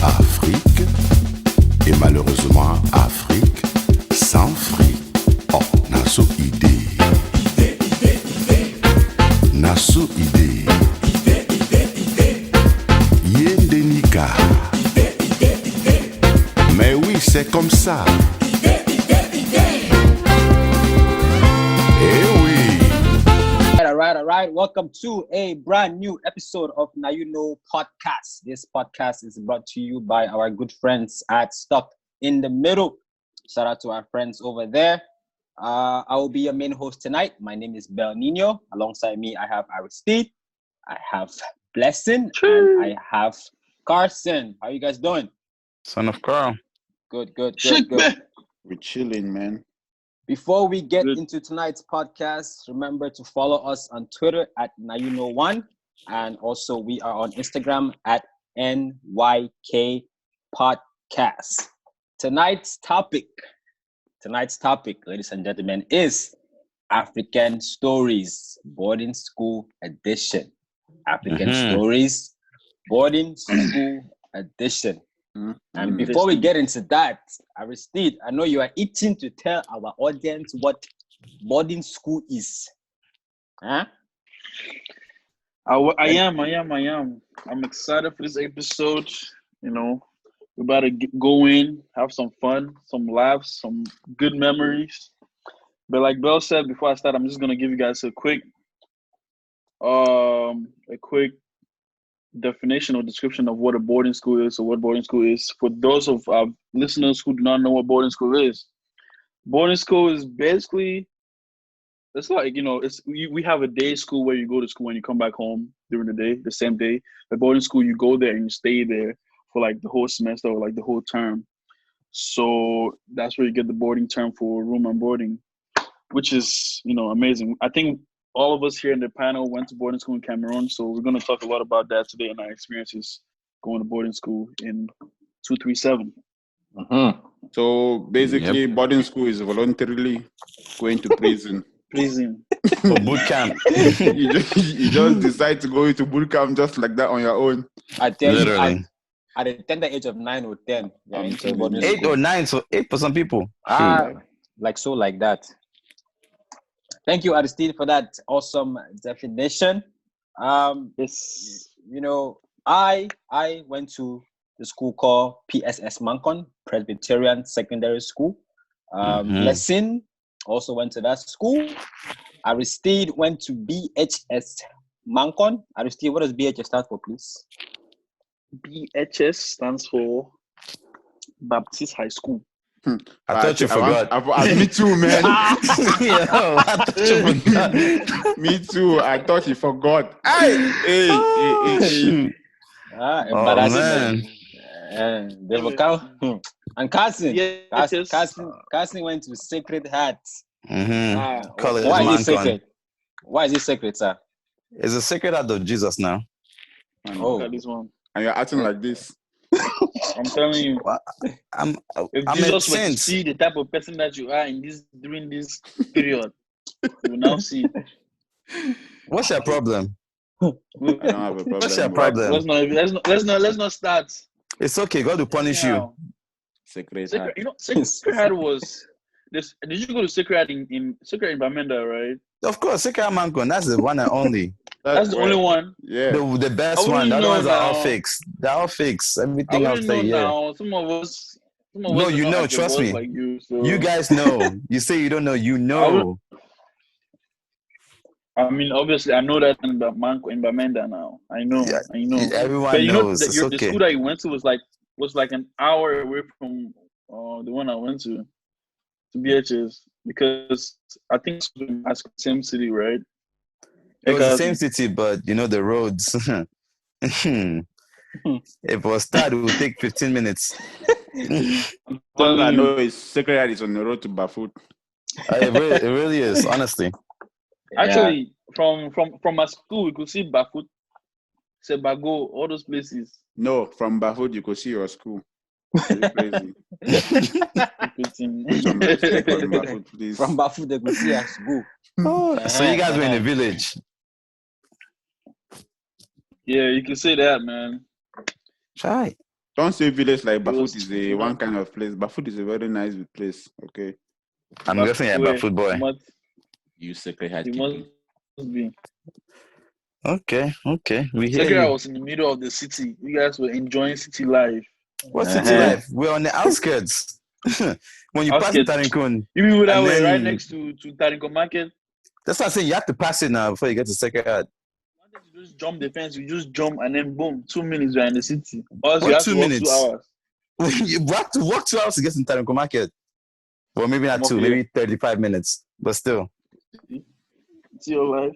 Afrique, et malheureusement Afrique sans fric. Oh, naso idée, naso idée, Yendenika. Mais oui, c'est comme ça. Eh oui. All right. Welcome to a brand new episode of Now You Know Podcast. This podcast is brought to you by our good friends at Stuck in the Middle. Shout out to our friends over there. I will be your main host tonight. My name is Bel Nino. Alongside me, I have Aristide, I have Blessing, and I have Carson. How you guys doing? Son of Carl. Good. We're chilling, man. Before we get Good. into tonight's podcast, remember to follow us on Twitter at NowYouKnow1, and also we are on Instagram at NYK Podcast. Tonight's topic, ladies and gentlemen, is African Stories Boarding School Edition. African Stories Boarding School Edition. And before we get into that, Aristide, I know you are itching to tell our audience what boarding school is. Huh? I am. I'm excited for this episode. You know, we're about to go in, have some fun, some laughs, some good memories. But like Bell said before I start, I'm just gonna give you guys a quick definition or description of what a boarding school is or what boarding school is. For those of our listeners who do not know what boarding school is basically, it's like, you know, we have a day school where you go to school and you come back home during the day, the same day. But boarding school, you go there and you stay there for like the whole semester or like the whole term. So that's where you get the boarding term for room and boarding, which is, you know, amazing. I think all of us here in the panel went to boarding school in Cameroon, so we're going to talk a lot about that today and our experiences going to boarding school in 237. So basically, boarding school is voluntarily going to prison. For boot camp. you just decide to go into boot camp just like that on your own. I tell Literally. you, at the tender age of 9 or 10, you're into telling boarding you. 8 school. or 9, so 8 for some people. Like that. Thank you, Aristide, for that awesome definition. Yes. You know, I went to the school called PSS Mancon, Presbyterian Secondary School. Blessing also went to that school. Aristide went to BHS Mancon. Aristide, what does BHS stand for, please? BHS stands for Baptist High School. I thought you forgot. Me too, man. I thought you forgot. Me too. I thought you forgot. Hey. Oh, Embarrassing. man. They will come. And Carson. Yes. Carson went to Sacred Heart. College Why is it Mancon. sacred? Why is it sacred, sir? It's a sacred heart of Jesus now. Look at this one. And you're acting like this. I'm telling you, I'm if a Jesus were to saint. see the type of person that you are during this period, you will now see. What's your problem? I don't have a problem. What's your but problem? Let's not start. It's okay. God will punish you. Now, Sacred Sacred, Heart. you know, Sacred Heart was this. Did you go to Sacred Heart in Sacred in Bamenda, right? Of course, Sacred Heart Mancon. That's the one and only. That's the only one. Yeah. The best I one. The wouldn't other ones know are all now. fakes. They're all fakes. I Everything else, wouldn't know yeah. now. Some of us. No, are you not know, as trust advanced me. Like you, so. You guys know. You say you don't know. You know. I mean, obviously, I know that in Bamenda now. I know. Everyone But you know knows. that It's the okay. school that you went to was like an hour away from the one I went to BHS, because I think it's in the same city, right? It was the Because- same city, but you know the roads. If it was start, it would take 15 minutes. All I know is Sacred Heart is on the road to Bafut. It really is, honestly. Actually, from my school, we could see Bafut, Sebago, all those places. No, from Bafut you could see your school. Very crazy. Some respect on Bafut, please. From Bafu, they could see us go. So you guys were in the village. Yeah, you can say that, man. Try. Don't say village like was- Bafut is a one kind of place. Bafut is a very nice place. Okay. I'm But guessing you're wait, about football. You Sacred Heart You people. must be. Okay. We hear Second, I you. was in the middle of the city. You guys were enjoying city life. What's city Uh-huh. life? We're on the outskirts. When you pass the Outskirts. Tarinkun, You mean that And way, right then- next to Tarinko Market? that's why I say you have to pass it now before you get to Sacred Heart. You just jump the fence. You just jump and then boom, 2 minutes you're in the city. Or else What you have 2 to walk minutes? 2 hours. You have to walk 2 hours to get to Tarinkun Market. Well, maybe not Walk 2, here. maybe 35 minutes, but still. It's your life.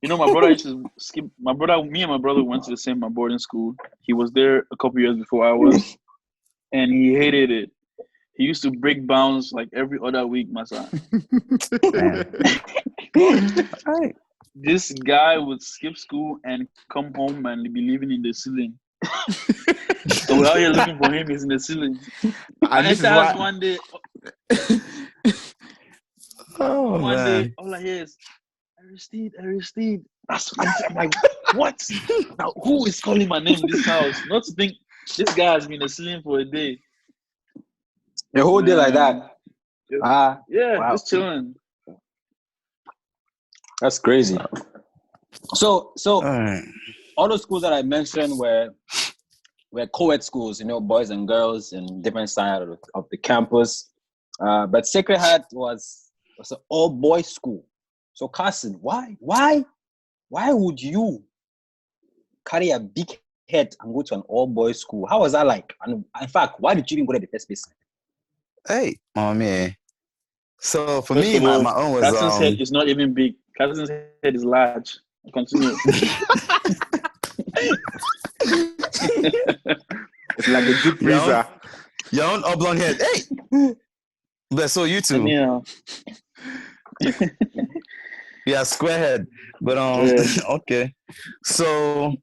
You know, my brother used to skip. Me and my brother went to the same boarding school. He was there a couple years before I was, and he hated it. He used to break bounds like every other week, my son. Right. This guy would skip school and come home and be living in the ceiling. So we're out here looking for him. He's in the ceiling. I And this is enter house why one day. Oh, One day, man. all I hear is Aristide. I'm like, what? Now, who is calling my name in this house? Not to think this guy has been in the ceiling for a day. A whole day like that. Yeah. Ah, Yeah, Wow. just chilling. that's crazy. So Alright. all those schools that I mentioned were co-ed schools, boys and girls in different sides of the campus. But Sacred Heart was an all-boys school. So Carson, why would you carry a big head and go to an all-boys school? How was that like? And in fact, why did you even go there in the first place? Hey, oh man. So for First me, of all, my own was Carson's head is not even big. Carson's head is large. Continue. it's like a deep freezer. your own oblong head. Hey, but so you two, Yeah. yeah, square head. But Yeah. okay. So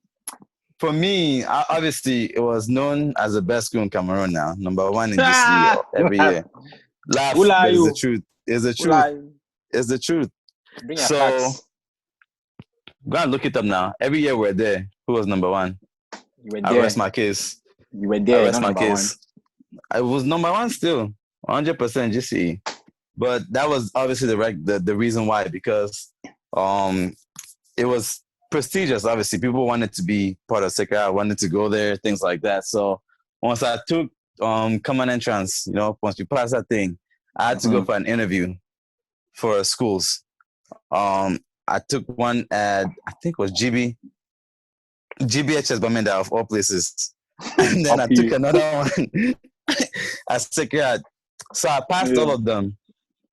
for me, obviously, it was known as the best school in Cameroon now, number 1 in GCE every year. Laugh, Who lie but it's you? the truth. It's the Who truth. lie? It's the truth. Bring your So- facts. Go and look it up now. Every year we're there. Who was number 1? You were I there. rest my case. You were I there. rest not my number case. I was number 1 still, 100% GCE. But that was obviously the reason why, because it was prestigious. Obviously, people wanted to be part of Sacred Heart, wanted to go there, things like that. So once I took common entrance, once we passed that thing, I had to go for an interview for schools. I took one at, I think it was GBHS Bamenda of all places. And then I took another one at Sacred Heart. So I passed all of them.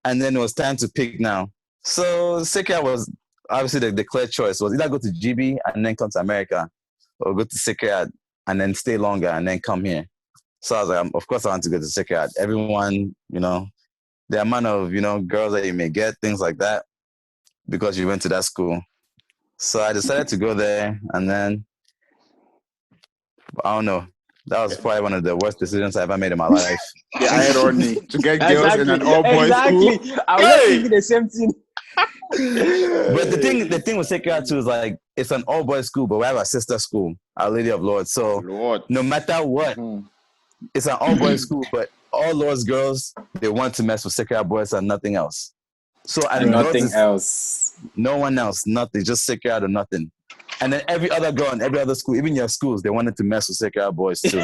And then it was time to pick now. So Sacred Heart was obviously the clear choice. Was either go to GB and then come to America, or go to Sacred Heart and then stay longer and then come here. So I was like, of course I want to go to Sacred Heart. Everyone, the amount of, girls that you may get, things like that, because you went to that school. So I decided to go there, and then, I don't know, that was probably one of the worst decisions I ever made in my life. The irony to get girls in an Exactly. all-boys school. I was just thinking the same thing. But the thing with Sacred Heart too is like, it's an all-boys school, but we have a sister school, Our Lady of Lords. So Lord. no matter what, it's an all-boys school, but all Lord's girls, they want to mess with Sacred Heart boys and nothing else. So and Nothing Lord's is else. no one else, nothing, just Sacred Heart or nothing. And then every other girl in every other school, even your schools, they wanted to mess with Sacred Heart boys too.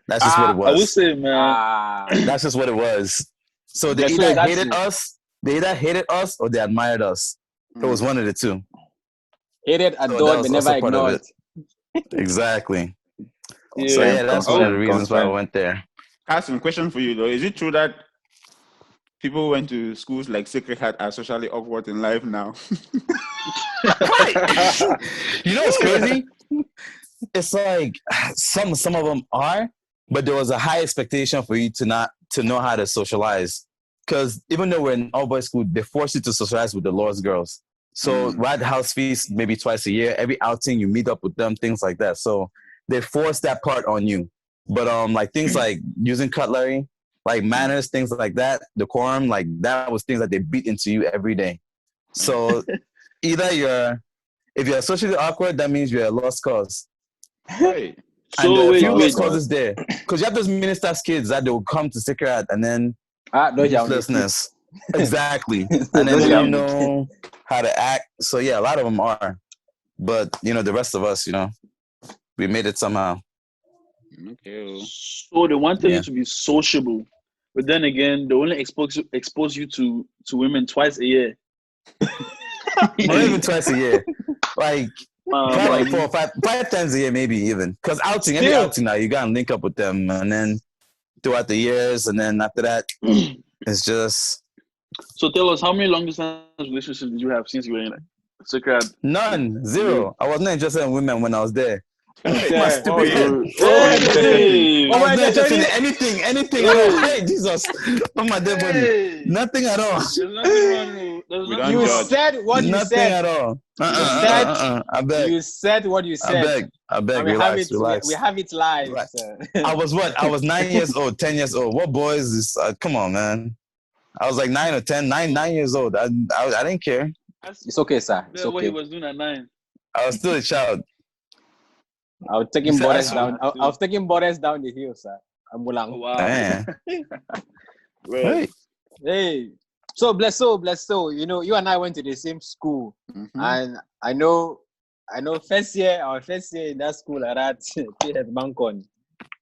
That's just what it I would was. say, man. That's just what it was. So they Yeah, so either that's hated it. us, or they admired us. It was one of the two. Hated, that adored, was but never also part of ignored. Exactly. Yeah. So yeah, that's one of the reasons why I confirm. went there. Carson, question for you though. Is it true that people who went to schools like Sacred Heart are socially awkward in life now? You know what's crazy? It's like some of them are, but there was a high expectation for you to know how to socialize. Because even though we're in all boys school, they force you to socialize with the Lord's girls. So we had house feast maybe twice a year. Every outing you meet up with them, things like that. So they force that part on you. But like things like using cutlery, like manners, things like that, decorum, like that was things that they beat into you every day. So either if you're socially awkward, that means you're a lost cause. Hey. And So a wait, few of us wait. cousins there. Because you have those ministers' kids that they will come to Sacred Heart and then Those are only uselessness. Exactly. few. And then Those they are don't only few. know how to act. So yeah, a lot of them are. But the rest of us, we made it somehow. Okay. So they wanted Yeah. you to be sociable, but then again, they only expose you to women twice a year. Not even twice a year. Like probably like 4 or 5 times a year, maybe even. Because every Still. outing now, you gotta link up with them, and then throughout the years, and then after that, it's just So tell us, how many long distance relationships did you have since you were in Sacred? none, zero. I was not interested in women when I was there. My Yeah. stupid head. Hey, I was not interested in Hey. anything at all. Hey, Jesus, on my dead body, Hey. nothing at all. There's nothing wrong. There's We nothing don't You judge. said what you Nothing said. at all. said- I beg. You said what you I said. beg. And we have Relax, it. relax. We have it live. Relax. Sir. I was what? I was 9 years old, 10 years old. What boys is? Come on, man. I was like 9 or 10, 9 years old. I didn't care. It's okay, sir. It's What he okay. was doing at 9. I was still a child. I was taking You said I borders should- down. I was taking borders down the hill, sir. Ambulang. Oh, wow. Man. Right. Hey. So bless so. You and I went to the same school, Mhm. and I know first year in that school at that TS Mancon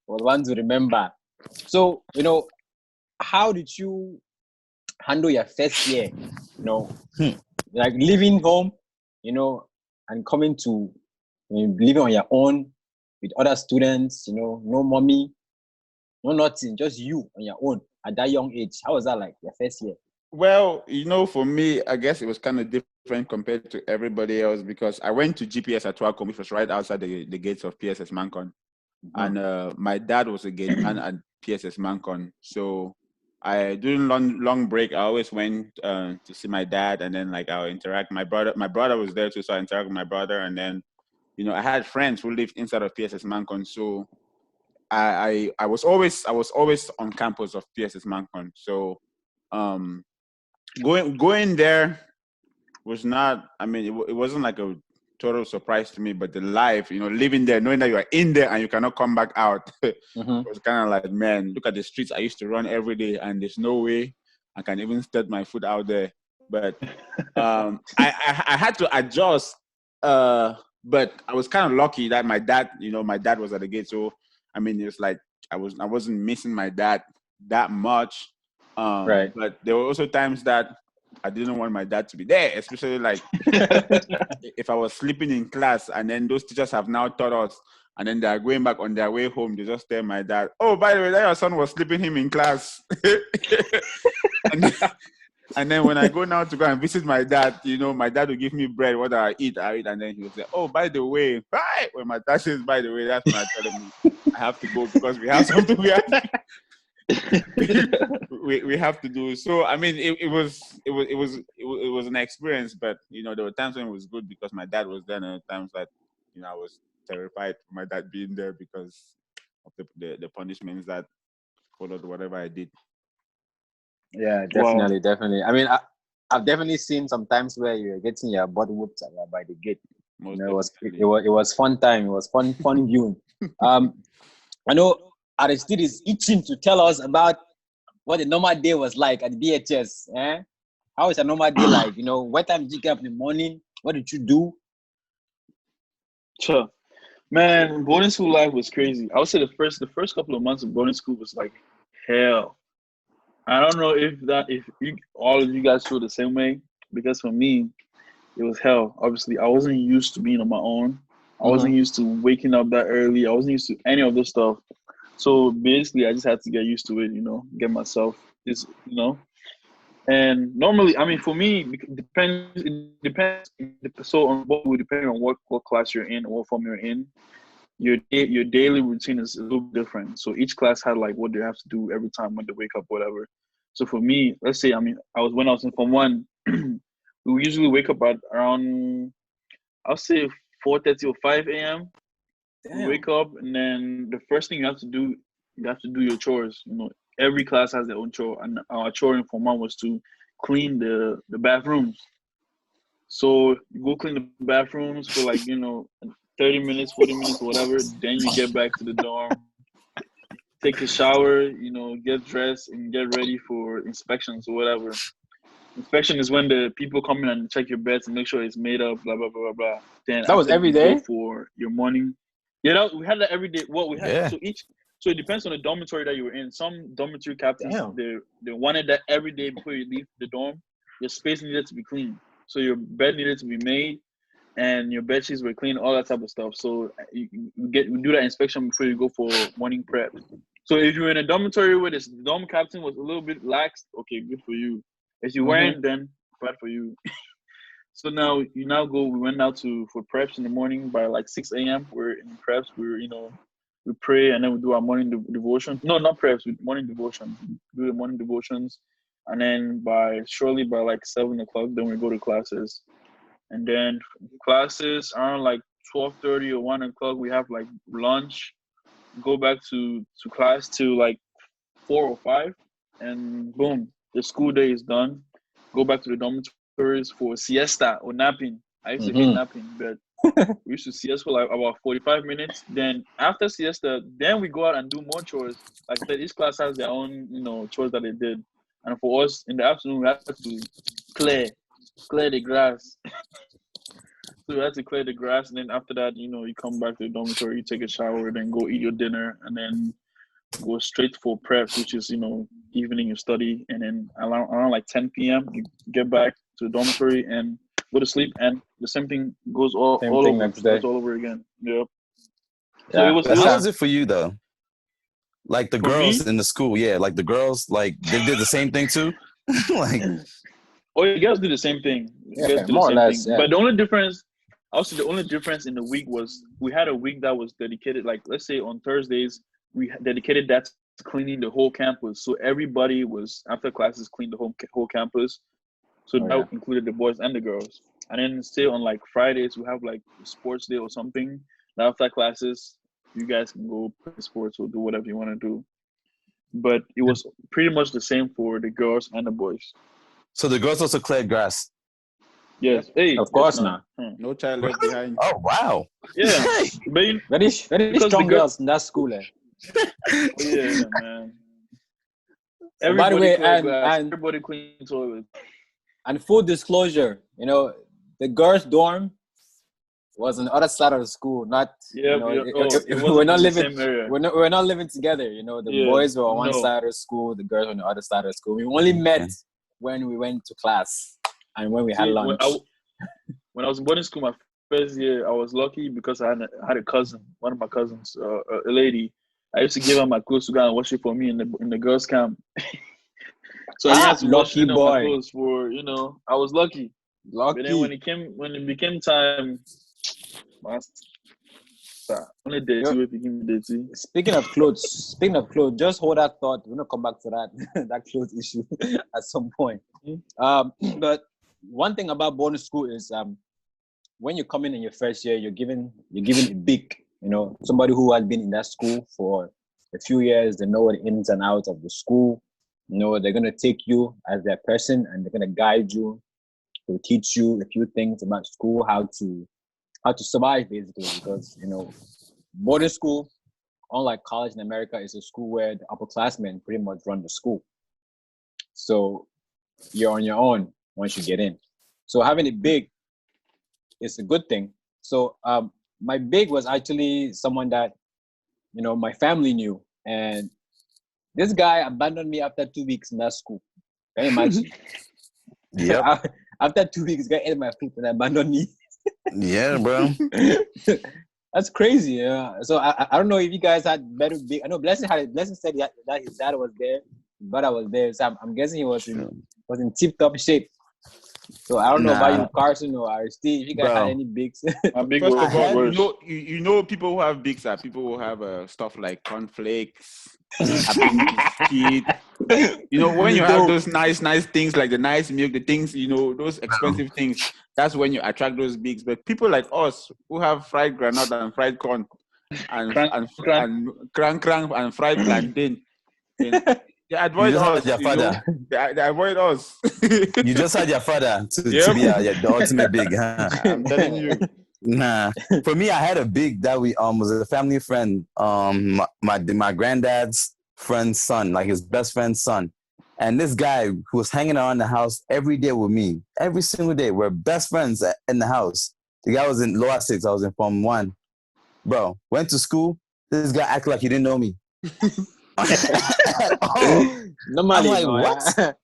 was one to remember. So how did you handle your first year? Like leaving home, and coming to living on your own with other students. No mommy, no nothing, just you on your own at that young age. How was that like your first year? Well, for me, I guess it was kind of different compared to everybody else because I went to GPS at Twacom, which was right outside the gates of PSS Mancon. And my dad was a gate man at PSS Mancon. So during long break, I always went to see my dad, and then like I'll interact. My brother was there too, so I interact with my brother. And then, I had friends who lived inside of PSS Mancon. So I was always on campus of PSS Mancon. So going there was not, it wasn't like a total surprise to me, but the life, living there, knowing that you are in there and you cannot come back out, was kind of like, man, look at the streets I used to run every day, and there's no way I can even step my foot out there. But I had to adjust, but I was kind of lucky that my dad was at the gate, so it was like I wasn't missing my dad that much. Right. But there were also times that I didn't want my dad to be there, especially like if I was sleeping in class, and then those teachers have now taught us, and then they are going back on their way home. They just tell my dad, "Oh, by the way, that your son was sleeping him in class." and then when I go now to go and visit my dad, my dad will give me bread. What I eat, and then he will say, "Oh, by the way," right? When my dad says, "By the way," that's when I tell him I have to go because we have something we have. we have to do. So it was an experience, but there were times when it was good because my dad was there, and there were times that I was terrified for my dad being there because of the punishments that followed whatever I did. Yeah, definitely. I've definitely seen some times where you're getting your butt whooped by the gate. It was fun time. It was fun viewing. I know Aristide is itching to tell us about what a normal day was like at the BHS. How is a normal day like? What time did you get up in the morning? What did you do? Sure. Man, boarding school life was crazy. I would say the first couple of months of boarding school was like hell. I don't know if all of you guys feel the same way, because for me, it was hell. Obviously, I wasn't used to being on my own. I wasn't used to waking up that early. I wasn't used to any of this stuff. So basically, I just had to get used to it, get myself, And normally, for me, it depends. So on what would depend on what class you're in or what form you're in. Your daily routine is a little different. So each class had like what they have to do every time when they wake up, whatever. So for me, let's say, when I was in Form 1, we usually wake up at around, I'll say 4:30 or 5 a.m. You wake up, and then the first thing you have to do your chores. Every class has their own chore, and our chore in Form 1 was to clean the bathrooms. So you go clean the bathrooms for 30 minutes, 40 minutes, whatever. Then you get back to the dorm, take a shower, get dressed and get ready for inspections or whatever. Inspection is when the people come in and check your beds and make sure it's made up, blah, blah, blah, blah, blah. Then That was after every you go day? for your morning. Yeah, we had that every day. Well, we had Yeah. so it depends on the dormitory that you were in. Some dormitory captains, Damn. they wanted that every day before you leave the dorm. Your space needed to be clean. So your bed needed to be made and your bed sheets were clean, all that type of stuff. So you do that inspection before you go for morning prep. So if you're in a dormitory where the dorm captain was a little bit lax, okay, good for you. If you weren't, then bad for you. So now we went out for preps in the morning by like 6 a.m. We're in preps. We pray and then we do our morning devotion. No, not preps. Morning devotions. We do the morning devotions, and then shortly by like 7 o'clock, then we go to classes, and then classes around like 12:30 or 1 o'clock. We have like lunch, go back to class till like 4 or 5, and boom, the school day is done. Go back to the dormitories for siesta or napping. I used to hate napping, but we used to siesta for like about 45 minutes. Then after siesta, then we go out and do more chores. Like I said, each class has their own, chores that they did. And for us in the afternoon, we had to clear the grass. So we had to clear the grass, and then after that, you come back to the dormitory, you take a shower, then go eat your dinner, and then go straight for prep, which is, evening you study, and then around like 10 p.m. you get back to the dormitory and go to sleep, and the same thing goes all over next day. all over again. Yep. Yeah. So it was. How was it for you though? Like the For girls me? in the school, yeah. Like the girls, like they did the same thing too. Like, Oh, you guys do the same thing. You Yeah, guys do more or the same less, thing. yeah. But the only difference in the week was we had a week that was dedicated. Like let's say on Thursdays we dedicated that to cleaning the whole campus. So everybody was after classes cleaned the whole campus. So that included the boys and the girls. And then say on like Fridays we have like sports day or something. Now after classes, you guys can go play sports or do whatever you want to do. But it was pretty much the same for the girls and the boys. so the girls also cleared grass. Yes. Hey, Of course yes, not. No child left behind. Oh wow. Yeah. But Very Because the strong girl- girls in that school. yeah, man. So by the Everybody way, clean grass. and Everybody clean toilets. and full disclosure, the girls' dorm was on the other side of the school. Not Yeah, we're not living. Same area. We're not living together. The Yeah, boys were on one no. side of the school, the girls were on the other side of the school. We only met when we went to class and when we had See, lunch. when I was in boarding school, my first year, I was lucky because I had a cousin, one of my cousins, a lady. I used to give her my clothes to go and wash it for me in the girls' camp. So I had to wash lucky my boy. clothes for I was lucky. Lucky. But then when it became time, only day two it became day two. Speaking of clothes, just hold that thought. We're gonna come back to that that clothes issue at some point. But one thing about boarding school is when you come in your first year, you're given a big, somebody who has been in that school for a few years. They know the ins and outs of the school. They're gonna take you as their person and they're gonna guide you. They'll teach you a few things about school, how to survive basically, because boarding school, unlike college in America, is a school where the upperclassmen pretty much run the school. So you're on your own once you get in. So having it big is a good thing. So my big was actually someone that my family knew, and this guy abandoned me after 2 weeks in that school. Can you imagine? Yep. After 2 weeks, guy ate my food and abandoned me. Yeah, bro. That's crazy. Yeah. So I don't know if you guys had better big. I know Blessing said that his dad was there, his brother was there. So I'm guessing he was in tip top shape. So I don't know about you, Carson or Aristide, if you guys had any bigs. My big First was of all, worse. you know people who have bigs are people who have stuff like cornflakes, biscuit. When you have those nice things like the nice milk, the things, those expensive things, that's when you attract those bigs. But people like us who have fried granite and fried corn and crank and fried plantain, they avoid us. Your father. They avoid us. You just had your father to be the ultimate big, huh? I'm telling you. Nah. For me, I had a big that we was a family friend. My granddad's friend's son, like his best friend's son. And this guy who was hanging around the house every day with me, every single day. We're best friends in the house. The guy was in lower 6, I was in Form 1. Bro, went to school. This guy acted like he didn't know me. Normally, I'm like, no, what?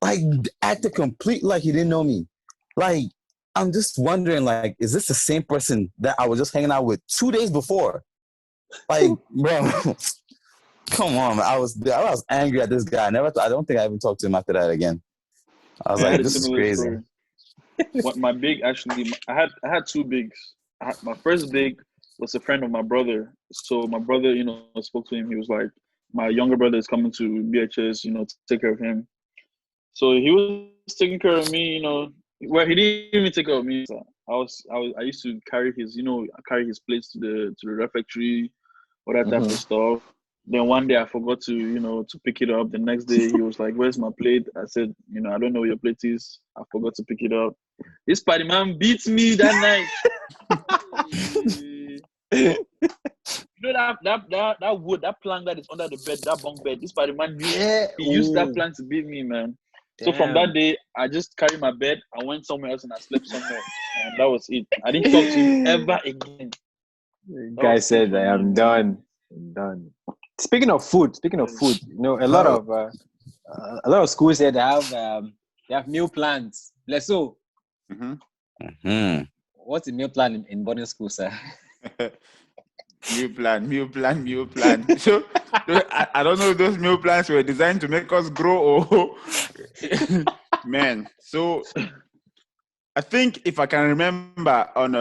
Like, acted complete like he didn't know me. Like, I'm just wondering, like, is this the same person that I was just hanging out with 2 days before? Like, bro, come on, man. I was angry at this guy. I don't think I even talked to him after that again. I was I like, had a this is similar crazy. story. What my big actually, I had two bigs. My first big was a friend of my brother. So my brother, spoke to him. He was like, my younger brother is coming to BHS, to take care of him. So he was taking care of me, Well, he didn't even take care of me. So I used to carry his, carry his plates to the refectory, all that type of stuff. Then one day I forgot to, to pick it up. The next day he was like, "Where's my plate?" I said, "I don't know where your plate is. I forgot to pick it up." This party man beats me that night. That wood, that plank that is under the bed, that bunk bed. This party man he used that plank to beat me, man. So from that day, I just carried my bed. I went somewhere else and I slept somewhere, and that was it. I didn't talk to him ever again. Guy said, "I'm done. I'm done." Speaking of food, a lot of schools here they have meal plans. Let's so. Mm-hmm. What's the meal plan in boarding school, sir? Meal plan. So I don't know if those meal plans were designed to make us grow or man. So I think if I can remember on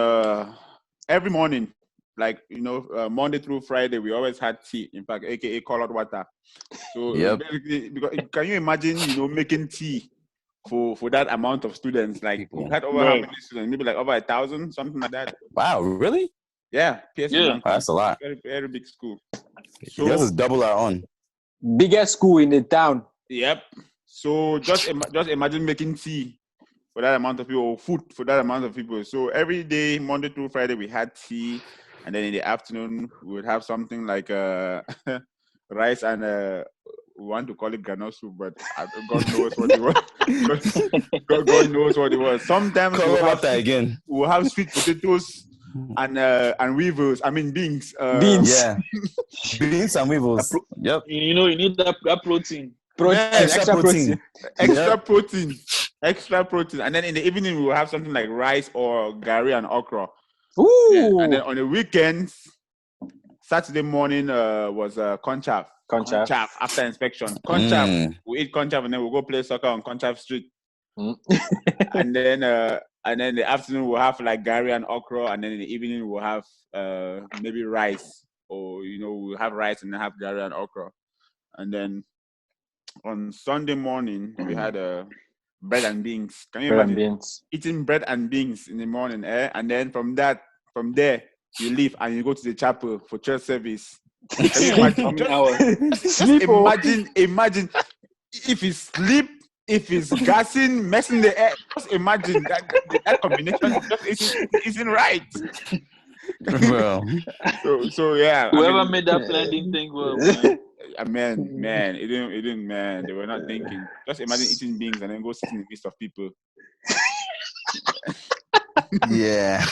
every morning, like Monday through Friday, we always had tea. In fact, aka colored water. So basically, because can you imagine, making tea for that amount of students? Like we had over how many students? Maybe like over 1,000, something like that. Wow, really? Yeah, PSC. Yeah. Wow, that's a lot. Very, very big school. So Yours is double our own. Biggest school in the town. Yep. So just imagine making tea for that amount of people, or food for that amount of people. So every day, Monday through Friday, we had tea, and then in the afternoon we would have something like rice and we want to call it granola soup, but God knows what it was. God knows what it was. Sometimes we'll have sweet potatoes and weevils. I mean beans. Beans. Yeah. Beans and weevils. Yep. You need that protein. Extra protein. And then in the evening we will have something like rice or gari and okra. Ooh. Yeah. And then on the weekends, Saturday morning was conchav. Conchav after inspection. Conchav. We eat conchav and then we'll go play soccer on Conchav Street. And then the afternoon we'll have like gari and okra, and then in the evening we'll have maybe rice, or we'll have rice and then have gari and okra. And then on Sunday morning we had bread and beans. Can you imagine eating bread and beans in the morning? And then from there you leave and you go to the chapel for church service. Can you imagine? Just imagine if you sleep, if it's gassing, messing the air. Just imagine that combination just isn't right. Well, so yeah. Whoever made that plan didn't think well. Man, it didn't. Man, they were not thinking. Just imagine eating beans and then go sit in the midst of people. Yeah.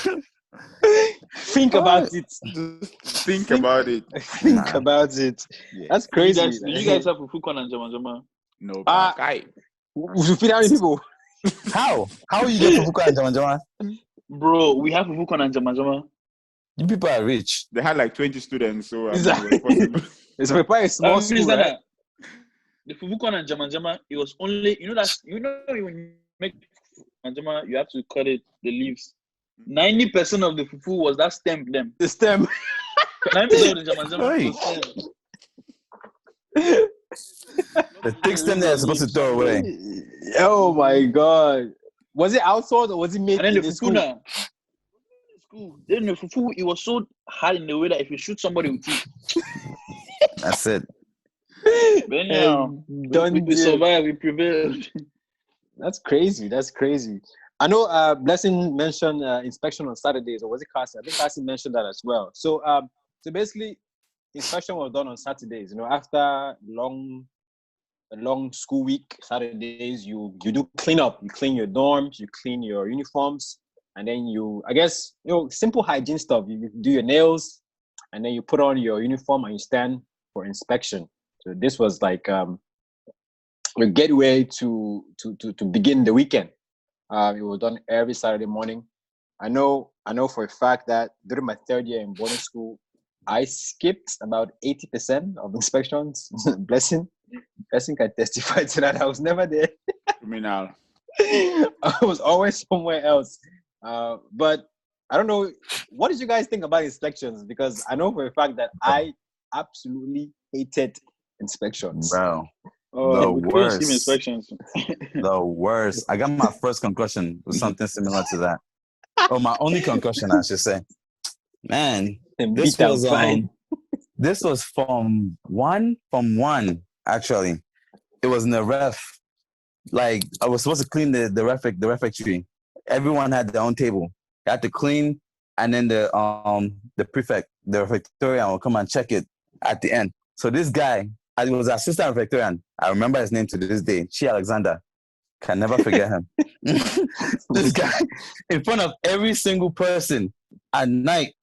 Think about it. Just think about it. Think about it. Yeah. That's crazy. You guys have fufu corn and jama? No, we should feed how many people? How you get fufu corn and jama? Bro, we have fufu corn and jama. You people are rich. They had like 20 students, so it's quite a small school, right? The fufu corn and jama, it was only when you make jama, you have to cut it, the leaves. 90% of the fufu was that stem. The stem. 90% of the jama the thick stem that is supposed to throw away. Oh my God! Was it outsourced or was it made in the school? Then the fufu, it was so hard in the way that if you shoot somebody with it, that's it. But yeah, we survived, we prevailed. That's crazy. I know Blessing mentioned inspection on Saturdays, or was it Cassie? I think Cassie mentioned that as well. So so basically, inspection was done on Saturdays. You know, after a long school week, Saturdays you do clean up. You clean your dorms, you clean your uniforms, and then I guess simple hygiene stuff. You do your nails, and then you put on your uniform and you stand for inspection. So this was like a gateway to begin the weekend. It was done every Saturday morning. I know for a fact that during my third year in boarding school, I skipped about 80% of inspections. Blessing can testify to that. I was never there. Criminal. I was always somewhere else. But I don't know. What did you guys think about inspections? Because I know for a fact that I absolutely hated inspections. Bro. The worst. Inspections. The worst. I got my first concussion with something similar to that. Oh, my only concussion, I should say. Man, this was from one actually. It was in the ref. Like I was supposed to clean the refectory. Everyone had their own table. I had to clean, and then the prefect, the refectorian will come and check it at the end. So this guy, I was assistant refectorian. I remember his name to this day. Chi Alexander. Can never forget him. This guy, in front of every single person at night,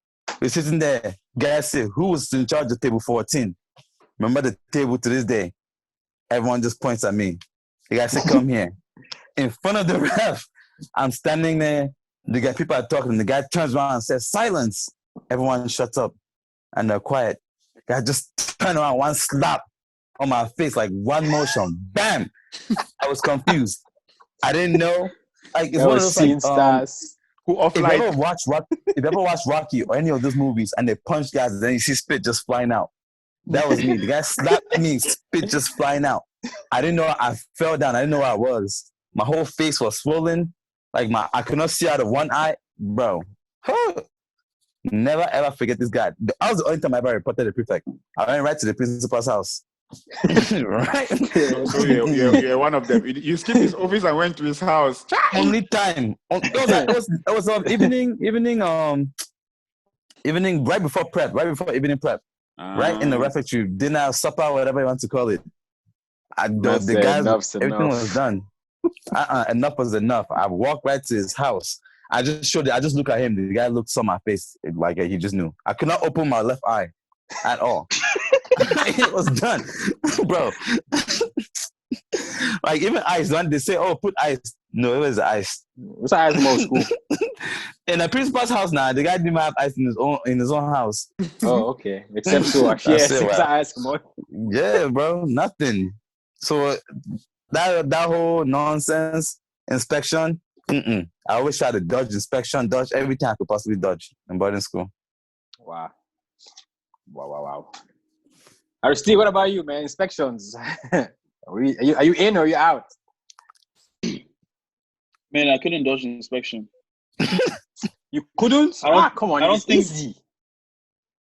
we're sitting there. Guys say, who was in charge of table 14? Remember the table to this day. Everyone just points at me. The guy said, come here. In front of the ref, I'm standing there. The guy, people are talking. The guy turns around and says, silence. Everyone shuts up and they're quiet. The guy just turned around, one slap on my face, like one motion. Bam! I was confused. I didn't know. Like it's one of those like stars. If you ever watch Rocky or any of those movies and they punch guys and then you see spit just flying out. That was me. The guy slapped me, spit just flying out. I didn't know. I fell down. I didn't know where I was. My whole face was swollen. Like I could not see out of one eye. Bro. Never ever forget this guy. That was the only time I ever reported the prefect. I went right to the principal's house. Right? So you're one of them. You skipped his office and went to his house. Only time. It was evening right before evening prep. Right in the refectory, dinner, supper, whatever you want to call it. The guys, everything was done. Enough was enough. I walked right to his house. I just looked at him. The guy saw my face like he just knew. I could not open my left eye at all. It was done, bro. Like even ice, when they say, "Oh, put ice," no, it was ice. What's ice in most school? In the principal's house now, the guy didn't have ice in his own house. Oh, okay. Except so, ice. Yeah, bro, nothing. So that whole nonsense inspection. I always try to dodge inspection, dodge everything I could possibly dodge in boarding school. Wow. Aristide, what about you, man? Inspections. Are you in or are you out? Man, I couldn't dodge an inspection. You couldn't? Come on, I don't think easy.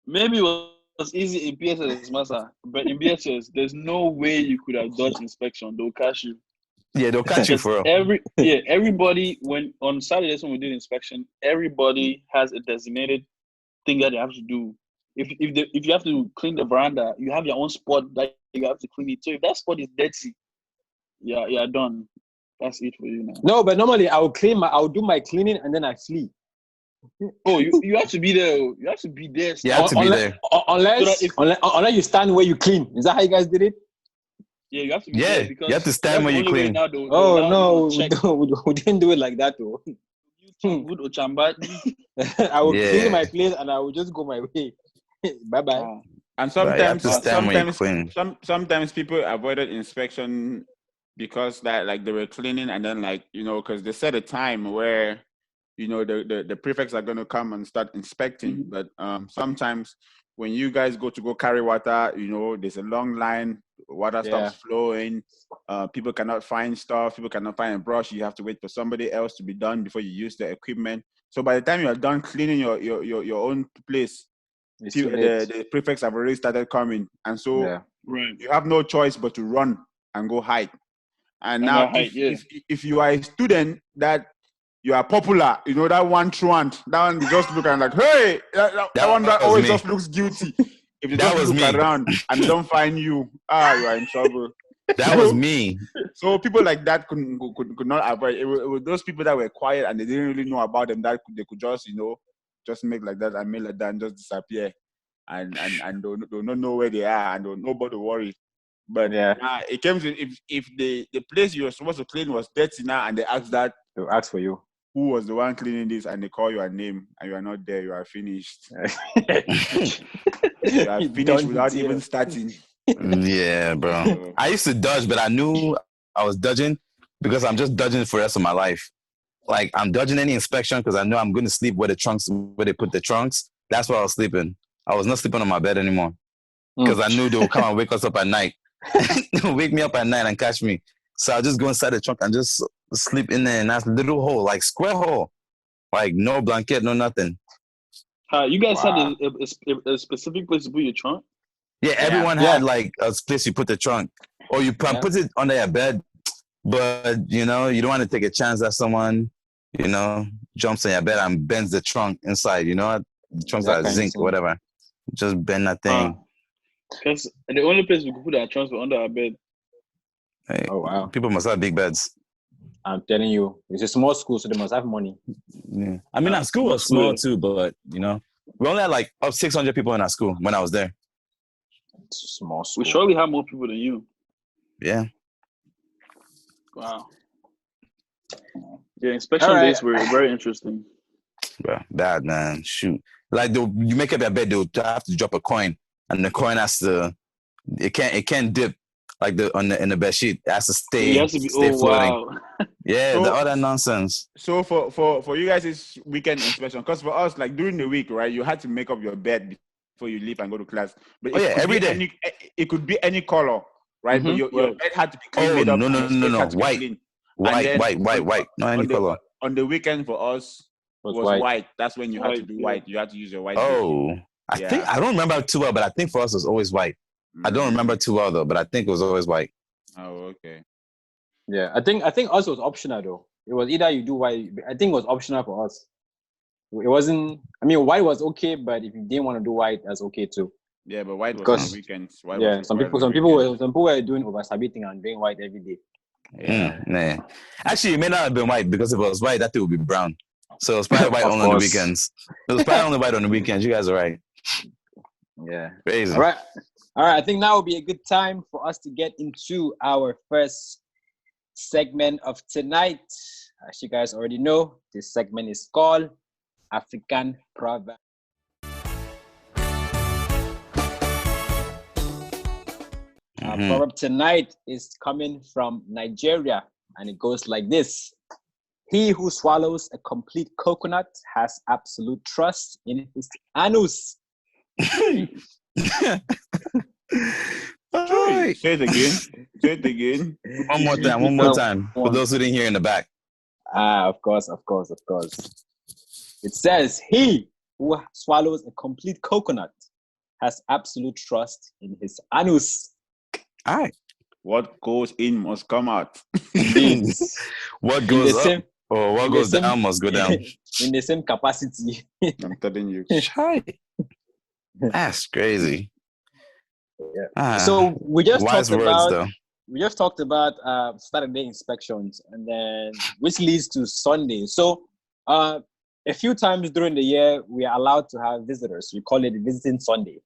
Maybe it was easy in PSS, Massa, but in BSS, there's no way you could have dodged inspection. They'll catch you. Yeah, they'll catch you for real. Everybody, when on Saturdays when we did inspection, everybody has a designated thing that they have to do. If you have to clean the veranda, you have your own spot that you have to clean it. So if that spot is dirty, you're done. That's it for you now. No, but normally I'll do my cleaning and then I flee. Oh, you have to be there. You have to be there. You have to be there. Unless you stand where you clean. Is that how you guys did it? Yeah, you have to be there because you have to stand where you clean. No, we didn't do it like that though. Good Ochamba. I will clean my place and I will just go my way. Bye-bye. And sometimes people avoided inspection because that like they were cleaning and then like, because they set a time where, the prefects are going to come and start inspecting. But sometimes when you guys go carry water, there's a long line, water stops flowing, people cannot find stuff, people cannot find a brush, you have to wait for somebody else to be done before you use the equipment. So by the time you are done cleaning your own place, the prefects have already started coming. And so you have no choice but to run and go hide. And now if you are a student that you are popular. You know that one truant. That one they just look and like, hey, that one that was always me. just looks guilty. If they That just was look me. around and they don't find you, you are in trouble. That was me. So people like that could not avoid. It was those people that were quiet and they didn't really know about them that they could just just make like that and make like that and just disappear, and don't not know where they are and nobody worry. But it came to if the place you were supposed to clean was dirty now and they asked that, They'll ask for you. who was the one cleaning this, and they call your name and you are not there, you are finished. You are finished without even starting. Yeah, bro. I used to dodge, but I knew I was dodging because I'm just dodging for the rest of my life. Like I'm dodging any inspection because I know I'm going to sleep where they put the trunks. That's where I was sleeping. I was not sleeping on my bed anymore because I knew they would come and wake us up at night. Wake me up at night and catch me. So I'll just go inside the trunk and just sleep in there in that little hole, like square hole. Like no blanket, no nothing. You guys had a specific place to put your trunk? Yeah, everyone had like a place you put the trunk. Or you put it under your bed. But, you don't want to take a chance that someone, jumps in your bed and bends the trunk inside. The trunks are zinc or whatever. Just bend that thing. Because the only place we could put our trunks was under our bed. Hey, people must have big beds. I'm telling you, it's a small school, so they must have money. Yeah. I mean, our school was small too, but, we only had like up 600 people in our school when I was there. It's a small school. We surely have more people than you. Yeah. Wow. Yeah, inspection days were very interesting. Bro, bad, man. Shoot. Like, you make up your bed, they'll have to drop a coin, and the coin has to, it can't dip like in the bed sheet. It has to stay, it has to be, floating. Wow. Yeah, all that nonsense. So for you guys, it's weekend inspection. Because for us, like during the week, right, you had to make up your bed before you leave and go to class. But every day. It could be any color, right? Mm-hmm. But your bed had to be clean, made up. No. White. No, any color. On the weekend for us was white. That's when you had to do white. You had to use your white. I think I don't remember too well, but I think for us it was always white. I don't remember too well though, but I think it was always white. Oh, okay. Yeah, I think us was optional though. It was either you do white. I think it was optional for us. It wasn't. I mean, white was okay, but if you didn't want to do white, that's okay too. Yeah, but white was on weekends. Some people were doing oversabiting and doing white every day. Yeah. Actually, it may not have been white because if it was white, that thing would be brown. So it was probably white only on the weekends. It was probably only white on the weekends. You guys are right. Yeah. Crazy. All right. I think now would be a good time for us to get into our first segment of tonight. As you guys already know, this segment is called African Proverb. Our proverb tonight is coming from Nigeria, and it goes like this. He who swallows a complete coconut has absolute trust in his anus. Say it again. One more time. For those who didn't hear in the back. Of course. It says, he who swallows a complete coconut has absolute trust in his anus. All right. What goes in must come out. What goes up or what goes down must go down. In the same capacity. I'm telling you. That's crazy. Yeah. So we just talked about Saturday inspections, and then which leads to Sunday. So a few times during the year we are allowed to have visitors. We call it visiting Sunday.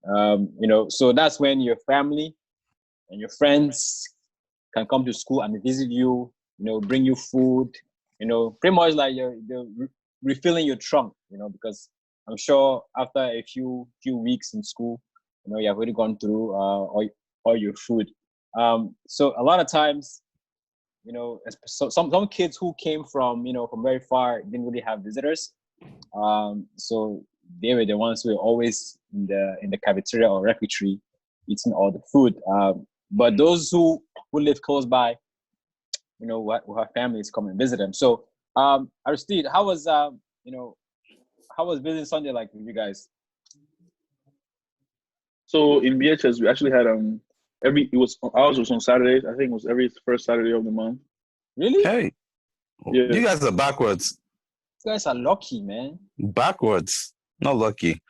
So that's when your family and your friends can come to school and visit you, bring you food, pretty much like you're refilling your trunk, because I'm sure after a few weeks in school, you have already gone through all your food. So a lot of times, some kids who came from very far didn't really have visitors. So they were the ones who were always in the cafeteria or refectory eating all the food. But those who live close by, who have families come and visit them. So Aristide, how was visiting Sunday like with you guys? So in BHS we actually had ours was on Saturdays. I think it was every first Saturday of the month. Really? Hey. Yeah. You guys are backwards. You guys are lucky, man. Backwards. Not lucky.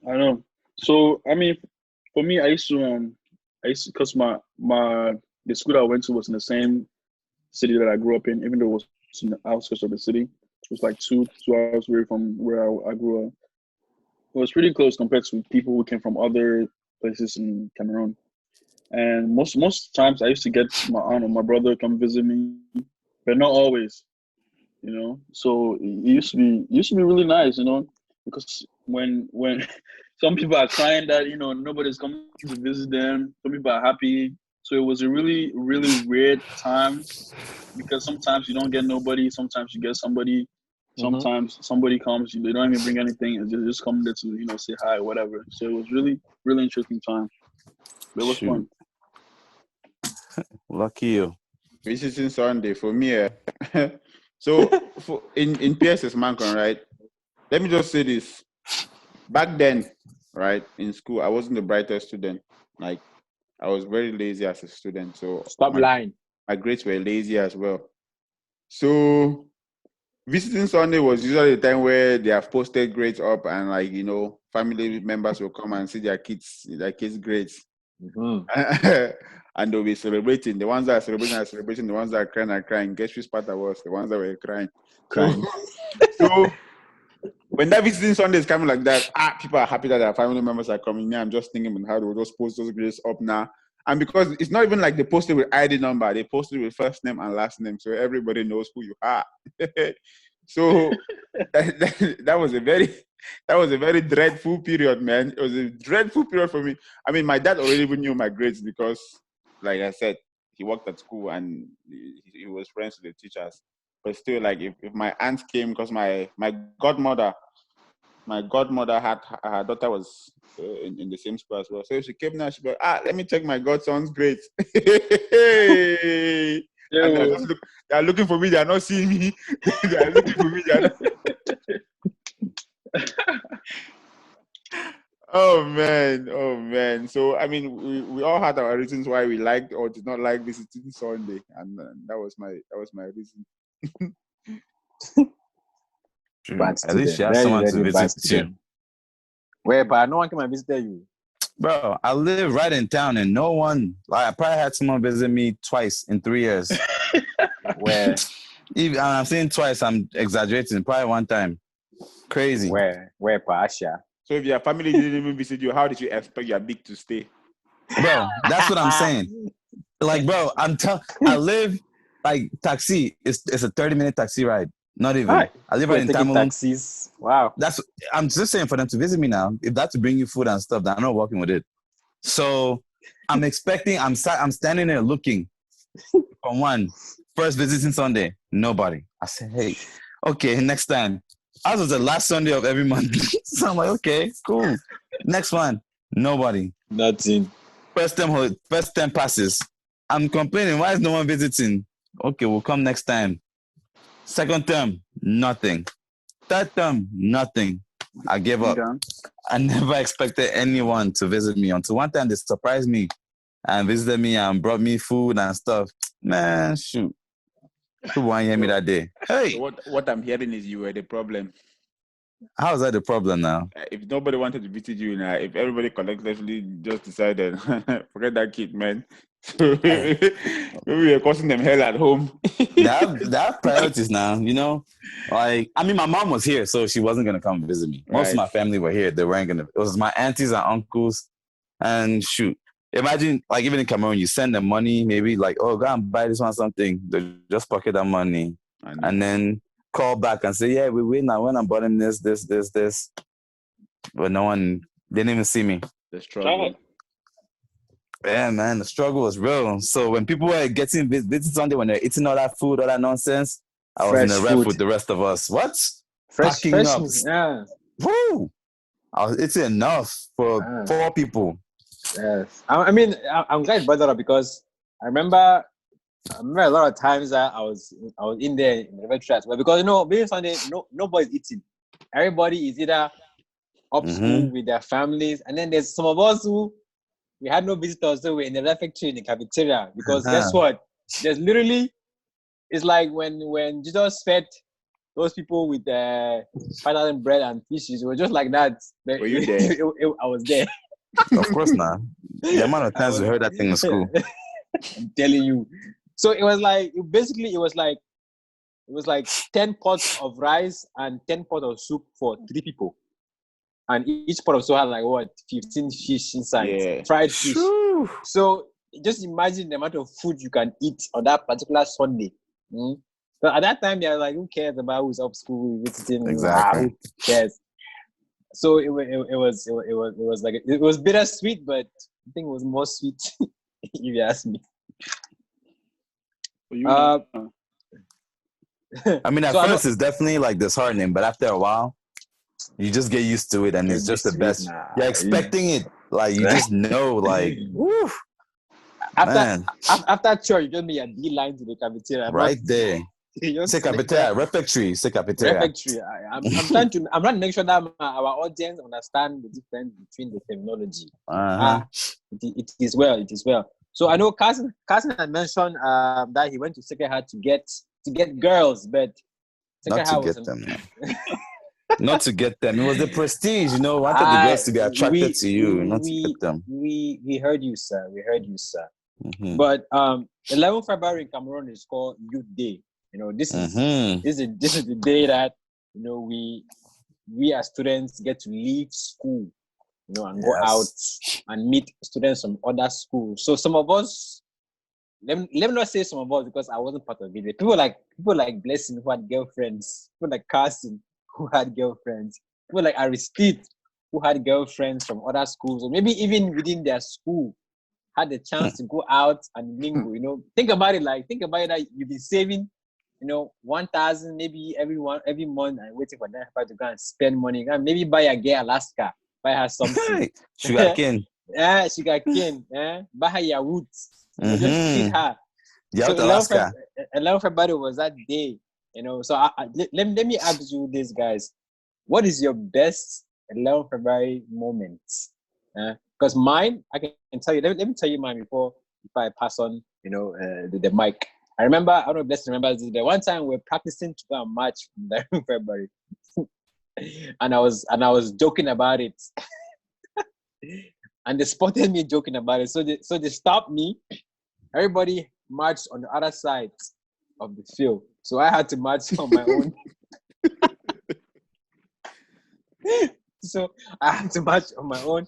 I know. So I mean, for me, I used to because the school that I went to was in the same city that I grew up in, even though it was in the outskirts of the city. It was like two hours away from where I grew up. It was pretty close compared to people who came from other places in Cameroon. And most times I used to get my aunt or my brother come visit me, but not always, you know. So it used to be really nice, you know, because when some people are crying that nobody's coming to visit them, some people are happy. So it was a really weird time because sometimes you don't get nobody, sometimes you get somebody. Sometimes somebody comes, they don't even bring anything, and just come there to say hi or whatever. So it was really interesting time. It was fun. Lucky you. Visiting Sunday for me. So in PSS Mancon, right? Let me just say this. Back then, right, in school, I wasn't the brightest student. Like, I was very lazy as a student. So Stop lying. My grades were lazy as well. So visiting Sunday was usually the time where they have posted grades up, and family members will come and see their kids' grades. And they'll be celebrating. The ones that are celebrating are celebrating. The ones that are crying are crying. Guess which part I was? The ones that were crying. So when that visiting Sunday is coming like that, people are happy that their family members are coming. I'm just thinking about how they will just post those grades up now. And because it's not even like they posted with ID number, they posted with first name and last name, so everybody knows who you are. So that was a very dreadful period, man. It was a dreadful period for me. I mean, my dad already even knew my grades because, like I said, he worked at school and he was friends with the teachers. But still, like if my aunt came, because my godmother had her daughter was in the same school as well. So if she came now, she'd be like, let me check my godson's grades. And they're looking for me. They are not seeing me. They are looking for me. They are not... Oh man. So I mean, we all had our reasons why we liked or did not like visiting Sunday, and that was my reason. But at least you have someone to visit you. But no one came and visited you. Bro, I live right in town and no one, I probably had someone visit me twice in 3 years. Where? I'm saying twice, I'm exaggerating, probably one time. Crazy. Where Pasha? So if your family didn't even visit you, how did you expect your big to stay? Bro, that's what I'm saying. Like, bro, I live, like, taxi, it's a 30-minute taxi ride. Not even. Right. I live right in Tamalung. Taxis. Wow. I'm just saying for them to visit me now. If that's to bring you food and stuff, then I'm not working with it. So I'm expecting. I'm standing there looking for one. First visiting Sunday, nobody. I said, hey, okay, next time. Ours was the last Sunday of every month. So I'm like, okay, cool. Next one, nobody. Nothing. First time passes. I'm complaining. Why is no one visiting? Okay, we'll come next time. Second term, nothing. Third term, nothing. I gave up. I never expected anyone to visit me until one time they surprised me and visited me and brought me food and stuff. Man, shoot. Who won't hear me that day? Hey. So what I'm hearing is you were the problem. How is that the problem now? If nobody wanted to visit you now, if everybody collectively just decided, forget that kid, man. Maybe we're causing them hell at home. They have priorities now, you know? Like, I mean, my mom was here, so she wasn't going to come visit me. Most of my family were here. They weren't going to. It was my aunties and uncles. And shoot, imagine, like, even in Cameroon, you send them money, maybe like, oh, go and buy this one something. They just pocket that money. And then call back and say, yeah, we win. I went and bought him this. But no one, they didn't even see me. The struggle. Yeah, man, the struggle was real. So when people were getting visits Sunday, when they're eating all that food, all that nonsense, I was in the ref with the rest of us. What? Fresh up. Yeah. Woo! It's enough for 4 people. Yes. I mean, I'm glad you brought that up because I remember a lot of times that I was in there in the refectory as well because being Sunday, nobody's eating. Everybody is either up school with their families, and then there's some of us who we had no visitors, so we're in the refectory in the cafeteria because guess what? There's literally it's like when Jesus fed those people with 5,000 bread and fishes. It was just like that. Were you there? I was there. Of course not. The amount of times we heard that thing in school. I'm telling you. So it was like it was like 10 pots of rice and 10 pots of soup for 3 people. And each pot of soup had like 15 fish inside, fried fish. Whew. So just imagine the amount of food you can eat on that particular Sunday. So at that time, they're like, who cares about who's up school visiting? Exactly. Who cares? So it was like it was bittersweet, but I think it was more sweet if you ask me. I mean, at So I first it's definitely like disheartening, but after a while, you just get used to it, and it's just the best. You're expecting it, like you just know, like, woo, man, after church, you just make a beeline to the cafeteria. right there. Say cafeteria, refectory, say cafeteria. Refectory. I'm trying to make sure that our audience understand the difference between the terminology. It is well. So I know Carson had mentioned that he went to Sacred Heart to get girls, but Not to get them. Not to get them. It was the prestige, you know. Wanted the girls to be attracted to you, not to get them. We heard you, sir. Mm-hmm. But 11 February in Cameroon is called Youth Day. You know, this is the day that, you know, we as students get to leave school, you know, and go out and meet students from other schools. So some of us, let me not say some of us because I wasn't part of it. People like Blessing who had girlfriends, people like Carson who had girlfriends, people like Aristide who had girlfriends from other schools, or maybe even within their school had the chance to go out and mingle. You know, think about it that you've been saving, you know, 1,000 maybe every month and waiting for them to go and spend money. Maybe buy a girl Alaska, buy her something. Sugar cane. Sugar cane. Buy her your roots. Mm-hmm. Just feed her. Yeah, so Alaska. 11 February was that day, you know. So let me ask you this, guys. What is your best 11 February moment? Because mine, I can tell you. Let me tell you mine before I pass on, you know, the mic. I remember, I don't know if Blessing remembers this, but one time we were practicing to go and march in 11 February. and I was joking about it. And they spotted me joking about it. So they stopped me. Everybody marched on the other side of the field. So I had to march on my own. So I had to march on my own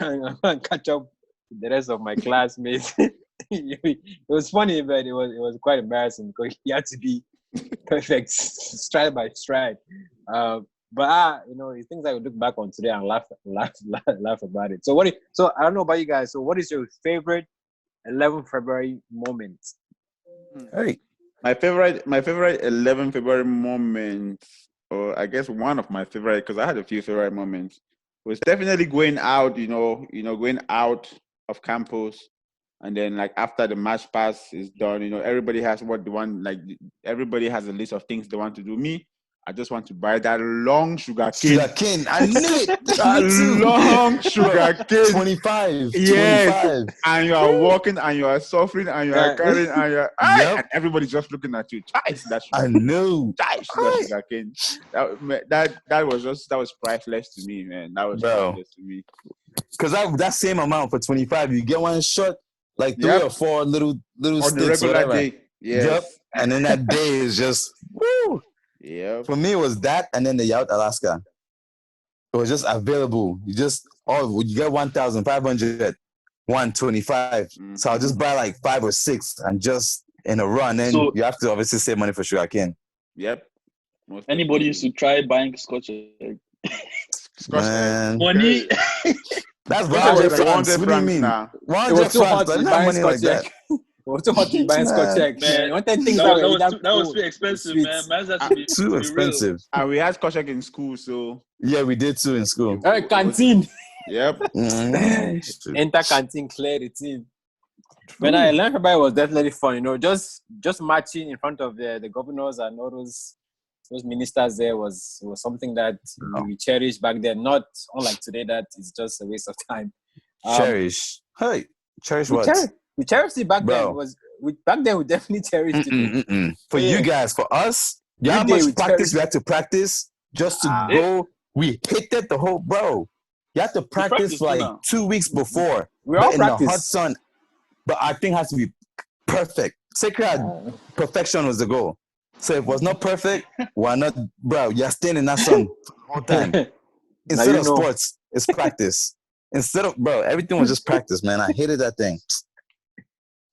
and catch up with the rest of my classmates. It was funny, but it was quite embarrassing because he had to be perfect, stride by stride. But you know, it's things I would look back on today and laugh about it. So so I don't know about you guys. So what is your favorite 11 February moment? Hey, my favorite 11 February moment, or I guess one of my favorite, because I had a few favorite moments, was definitely going out. You know, going out of campus. And then, like, after the march pass is done, you know, everybody has what they want. Like, everybody has a list of things they want to do. Me, I just want to buy that long sugar cane. Sugar cane. I knew it. That long sugar cane. 25. Yes. 25. And you are walking and you are suffering and you are carrying and you are, and everybody's just looking at you. That sugar I know. that sugar cane. That was priceless to me, man. That was priceless to me. Because that same amount for 25, you get one shot. Like 3 or 4 little on sticks, the regular whatever. day. Yes. Yep. And then that day is just woo. Yeah. For me, it was that, and then the Yacht Alaska. It was just available. You get 1,500, 125. Mm-hmm. So I'll just buy like 5 or 6 and just in a run. Then you have to obviously save money for sugar cane. Yep. Anybody used to try buying Scotch egg? Man. Money. That's 100 francs. What do you mean? Now. 100 francs. I didn't have money like that. It was too hot to buy Scotch egg. Man, that was too expensive, man. Man's had to be too expensive. And we had Scotch egg in school, so yeah, we did too in school. Canteen. Yep. Enter canteen, clear the team. But I learned about it was definitely fun. You know, just marching in front of the governors and all those ministers there was something that we cherished back then. Not unlike today, that is just a waste of time. Cherish. Hey, cherish what? We cherished it back then. back then we definitely cherished it. For Yeah. you guys, for us, you know how Midday, we much practice cherished we had to practice just to go. We hated the whole bro. You have to practice practice for like now. 2 weeks before. We all in the hot practice. sun. But our thing has to be perfect. Sacred perfection was the goal. So if it was not perfect, why not, bro? You're staying in that sun all the time. Instead you of know. sports, it's practice. Instead of, bro, everything was just practice, man. I hated that thing.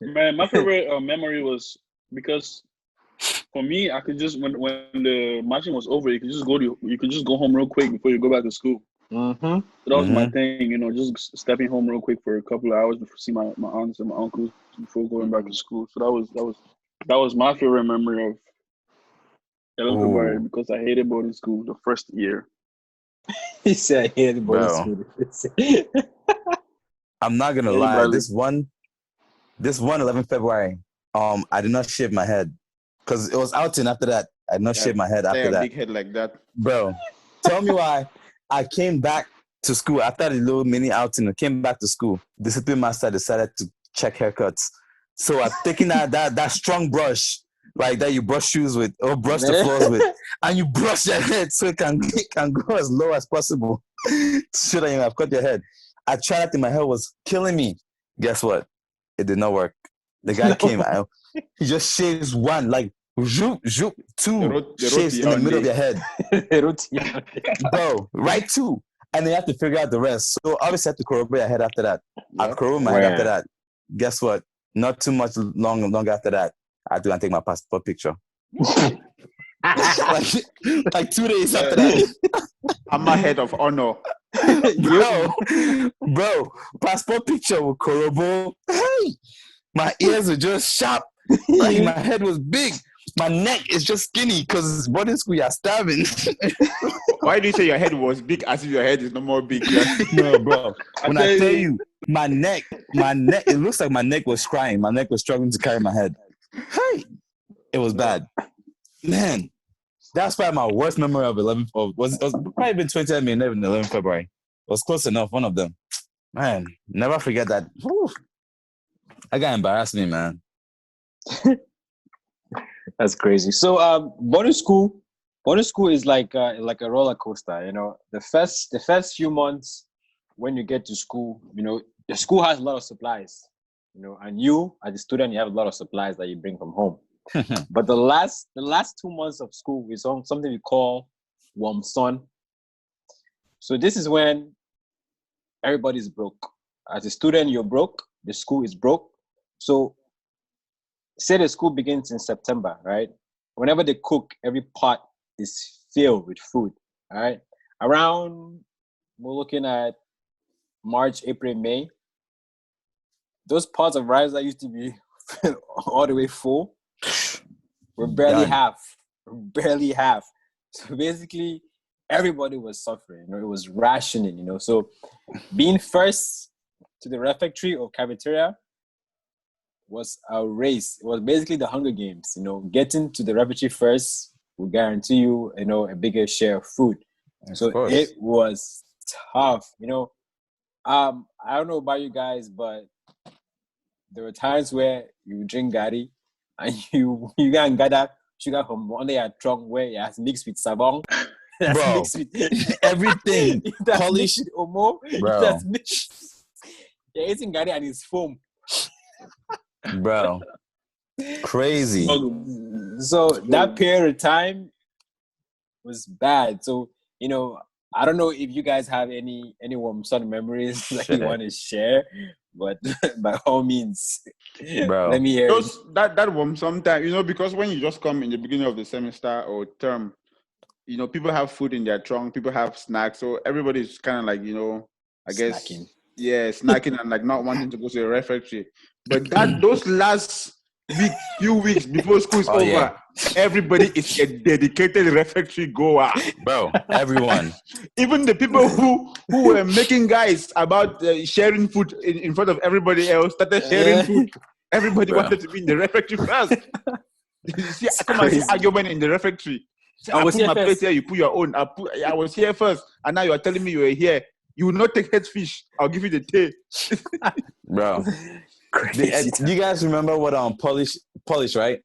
Man, my favorite memory was because for me, I could just when the matching was over, you could just go home real quick before you go back to school. Mm-hmm. So that was my thing, you know, just stepping home real quick for a couple of hours before see my aunts and my uncles before going back to school. So that was my favorite memory of 11th February because I hated boarding school the first year. He said he hated boarding Bro. school. I'm not gonna lie. This one 11th February, I did not shave my head because it was outing after that. I did not shave my head after that. Big head like that, bro. Tell me why. I came back to school after the little mini outing. I came back to school. Discipline master decided to check haircuts. So I'm taking that strong brush, like that you brush shoes with or brush the floors with, and you brush your head so it can go as low as possible. So that you have cut your head. I tried that and my hair was killing me. Guess what? It did not work. The guy came. He just shaves one, like zoop, two shaves in the middle of your head. Bro, right two. And then you have to figure out the rest. So obviously I have to corroborate your head after that. I corroborate my head after that. Guess what? Not too much long after that, I had to go and take my passport picture. like 2 days after that. I'm a head of honor. Bro, passport picture with corroborate. Hey, my ears were just sharp. Like my head was big. My neck is just skinny because boarding school you're starving. Why do you say your head was big as if your head is no more big? No, bro. When I tell you, my neck, it looks like my neck was crying. My neck was struggling to carry my head. Hey, it was bad. Man, that's probably my worst memory of 11th. It was probably been 20 minutes, never 11th February. It was close enough, one of them. Man, never forget that. Whew. That guy embarrassed me, man. That's crazy. So, boarding school is like a roller coaster. You know, the first few months when you get to school, you know, the school has a lot of supplies. You know, and you as a student, you have a lot of supplies that you bring from home. But the last 2 months of school is on something we call Womson. So this is when everybody's broke. As a student, you're broke. The school is broke. So say the school begins in September, right? Whenever they cook, every pot is filled with food, all right? Around, we're looking at March, April, May. Those pots of rice that used to be all the way full were barely half. So basically, everybody was suffering. You know, it was rationing, you know. So being first to the refectory or cafeteria was a race. It was basically the Hunger Games, you know. Getting to the refectory first will guarantee you, you know, a bigger share of food. So it was tough, you know. I don't know about you guys, but there were times where you drink gari and you can gather sugar from under your trunk where it has mixed with sabong. Bro, mixed with everything. that's mixed with omo. Bro. That's mixed. You're eating gari and it's foam. Bro, crazy. So that period of time was bad. So, you know, I don't know if you guys have any sort of memories that you want to share, but by all means, bro, let me hear it. That one sometimes, you know, because when you just come in the beginning of the semester or term, you know, people have food in their trunk, people have snacks, so everybody's kind of like, you know, I guess, snacking and like not wanting to go to the refectory. But those last few weeks before school is over, everybody is a dedicated refectory goer. Bro, everyone. Even the people who were making guys about sharing food in front of everybody else started sharing food. Everybody wanted to be in the refectory first. You see, come and see argument in the refectory. I put my plate here, you put your own. I was here first, and now you are telling me you were here. You will not take head fish. I'll give you the tail. Bro. Crazy. You guys remember what polish, right?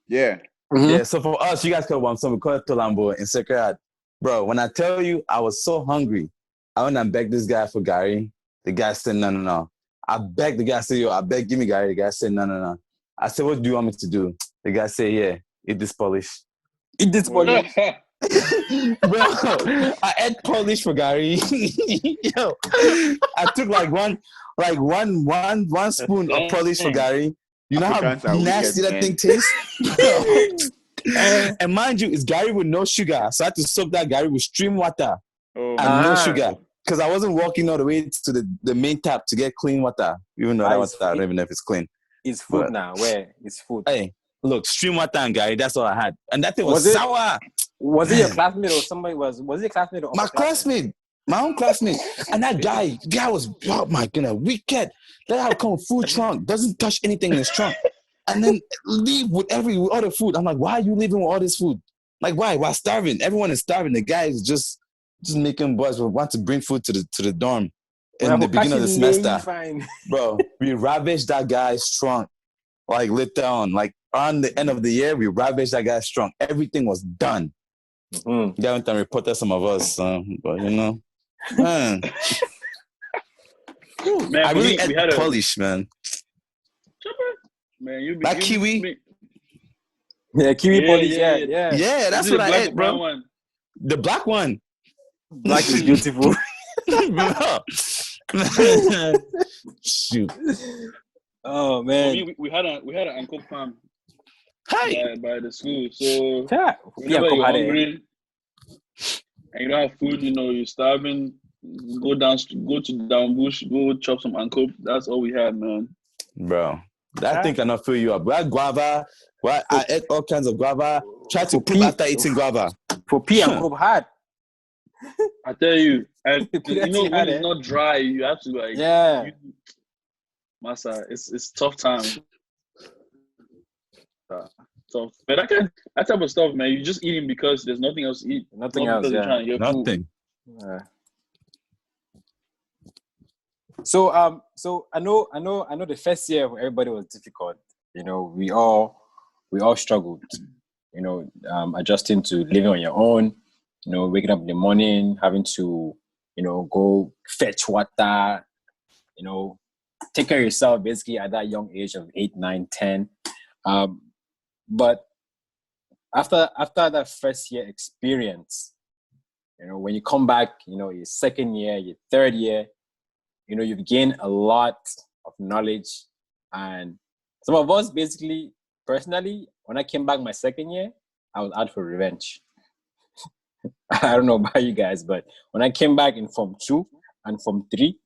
Yeah. Mhm. Yeah. So for us, you guys call one, so we call it Tolambo in Secret. Bro, when I tell you I was so hungry, I went and begged this guy for Gary. The guy said, no. I begged the guy, I said, yo, I beg, give me Gary. The guy said, no. I said, what do you want me to do? The guy said, yeah, eat this polish. Eat this polish. Bro, I ate polish for Gary. Yo, I took like one spoon of polish for Gary. You know Africans how are nasty wicked, that man. thing tastes? And mind you, it's Gary with no sugar. So I had to soak that Gary with stream water Oh, and no Ah. sugar. Because I wasn't walking all the way to the main tap to get clean water. Even though that water, I don't even know if it's clean. It's food But- now. Where? It's food. Hey, look, stream water and Gary, that's all I had. And that thing was Was it- sour. Was it your Man. classmate or somebody was it a classmate or My upper classmate? classmate, my own classmate. And that guy was, oh my goodness, wicked. That guy would come with food trunk, doesn't touch anything in his trunk. And then leave with all the food. I'm like, why are you leaving with all this food? Like, why? We're starving. Everyone is starving. The guy is just making boys want to bring food to the dorm in the beginning of the semester. Fine. Bro, we ravaged that guy's trunk. Like, later on. Like, on the end of the year, we ravaged that guy's trunk. Everything was done. Mhm. They went and reported some of us. But, you know, man. Man, I for really me, we ate had a polish, man. man. You That kiwi? Yeah, kiwi Yeah, polish. yeah, Yeah. Yeah, that's Is it what the I black ate, or brown bro. one? The black one. Black is beautiful. Bro. Shoot. Oh For man. me, we had an Uncle Pam Hi. by the school. So Yeah. whenever you're Yeah, hungry and you don't have food, you're starving, go to down bush, go chop some uncle. That's all we had, man. Bro, that thing cannot fill you up. We had guava. I ate all kinds of guava. Tried to For poop pee- after eating guava. For P and Cope hard. I tell you, and That's when hard, it's not dry, you have to like Yeah. Massa, it's tough time. Tough. But that type of stuff, man, you're just eating because there's nothing else to eat. Nothing Not else, because you're yeah. trying to get food. Nothing. Yeah. So I know the first year for everybody was difficult. We all struggled. Adjusting to living on your own. Waking up in the morning, having to go fetch water. Take care of yourself basically at that young age of 8, 9, 10. But after that first year experience, when you come back, your second year, your third year, you've gained a lot of knowledge. And some of us basically, personally, when I came back my second year, I was out for revenge. I don't know about you guys, but when I came back in Form 2 and Form 3,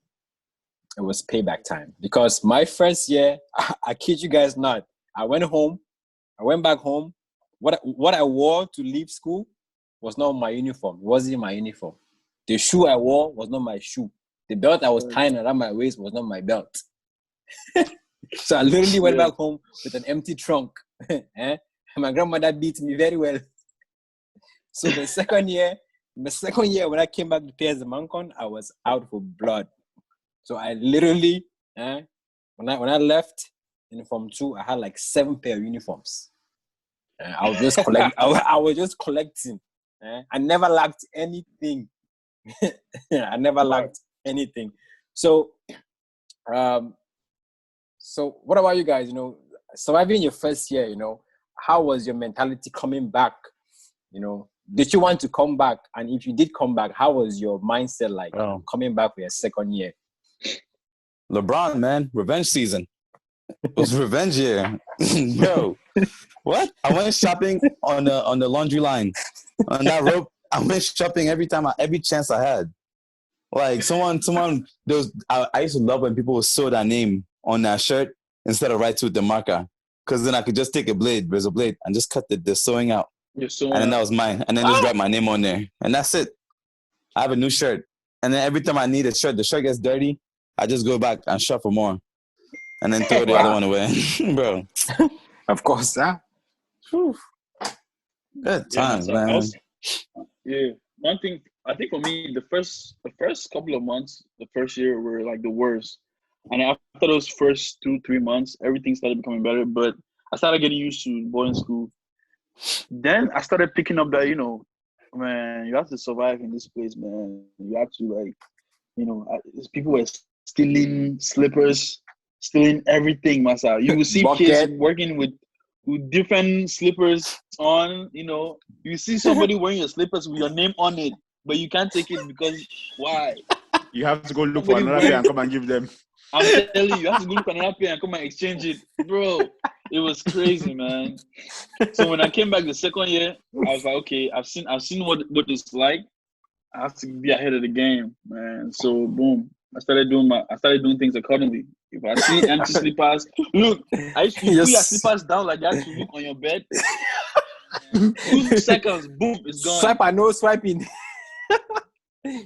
it was payback time. Because my first year, I kid you guys not, I went back home. What I wore to leave school was not my uniform. It wasn't my uniform. The shoe I wore was not my shoe. The belt I was tying around my waist was not my belt. So I literally went back home with an empty trunk. And my grandmother beat me very well. So the second year when I came back to PS Mancon, I was out for blood. So I literally, when I left in Form 2, I had like 7 pair of uniforms. I was just I was just collecting. I never lacked anything. I never lacked anything. So, so what about you guys? Surviving your first year. How was your mentality coming back? Did you want to come back? And if you did come back, how was your mindset like coming back for your second year? LeBron, man, revenge season. It was revenge year. Yo, what? I went shopping on the laundry line. On that rope, I went shopping every chance I had. Like someone, I used to love when people would sew their name on their shirt instead of write with the marker. Because then I could just take a razor blade, and just cut the sewing out. And then that was mine. And then just write my name on there. And that's it. I have a new shirt. And then every time I need a shirt, the shirt gets dirty, I just go back and shop for more. And then throw the other one away. Bro. Of course, huh? Good times, man. One thing, I think for me, the first couple of months, the first year were like the worst. And after those first 2-3 months, everything started becoming better. But I started getting used to boarding school. Then I started picking up that, man, you have to survive in this place, man. You have to, like, people were stealing slippers, stealing everything, Masa. You will see kids working with different slippers on, You see somebody wearing your slippers with your name on it, but you can't take it because why? You have to go look for another pair and come and give them. I'm telling you have to go look for another pair and come and exchange it. Bro, it was crazy, man. So when I came back the second year, I was like, okay, I've seen what it's like. I have to be ahead of the game, man. So boom, I started doing things accordingly. If I see empty slippers, look, I used to put your slippers down like that to look on your bed. 2 seconds, boom, it's gone. Swipe and no swiping.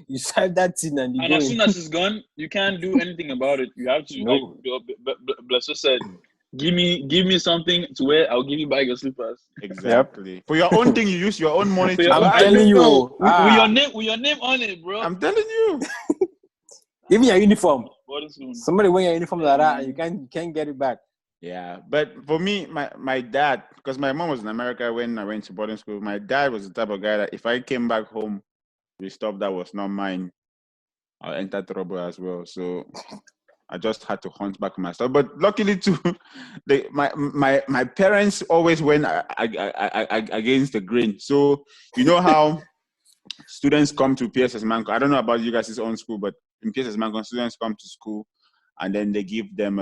You swipe that thing and as soon as it's gone, you can't do anything about it. You have to. No. Blessed said, "Give me something to wear. I'll give you back your slippers." Exactly. For your own thing, you use your own money. I'm telling you, with your name on it, bro. I'm telling you. Even your uniform. Somebody wearing your uniform like that, and you can't get it back. Yeah, but for me, my dad, because my mom was in America when I went to boarding school. My dad was the type of guy that if I came back home with stuff that was not mine, I'll enter trouble as well. So I just had to hunt back my stuff. But luckily too, my parents always went against the grain. So you know how students come to PSS Manco. I don't know about you guys' own school, but in PSS Manco, students come to school and then they give them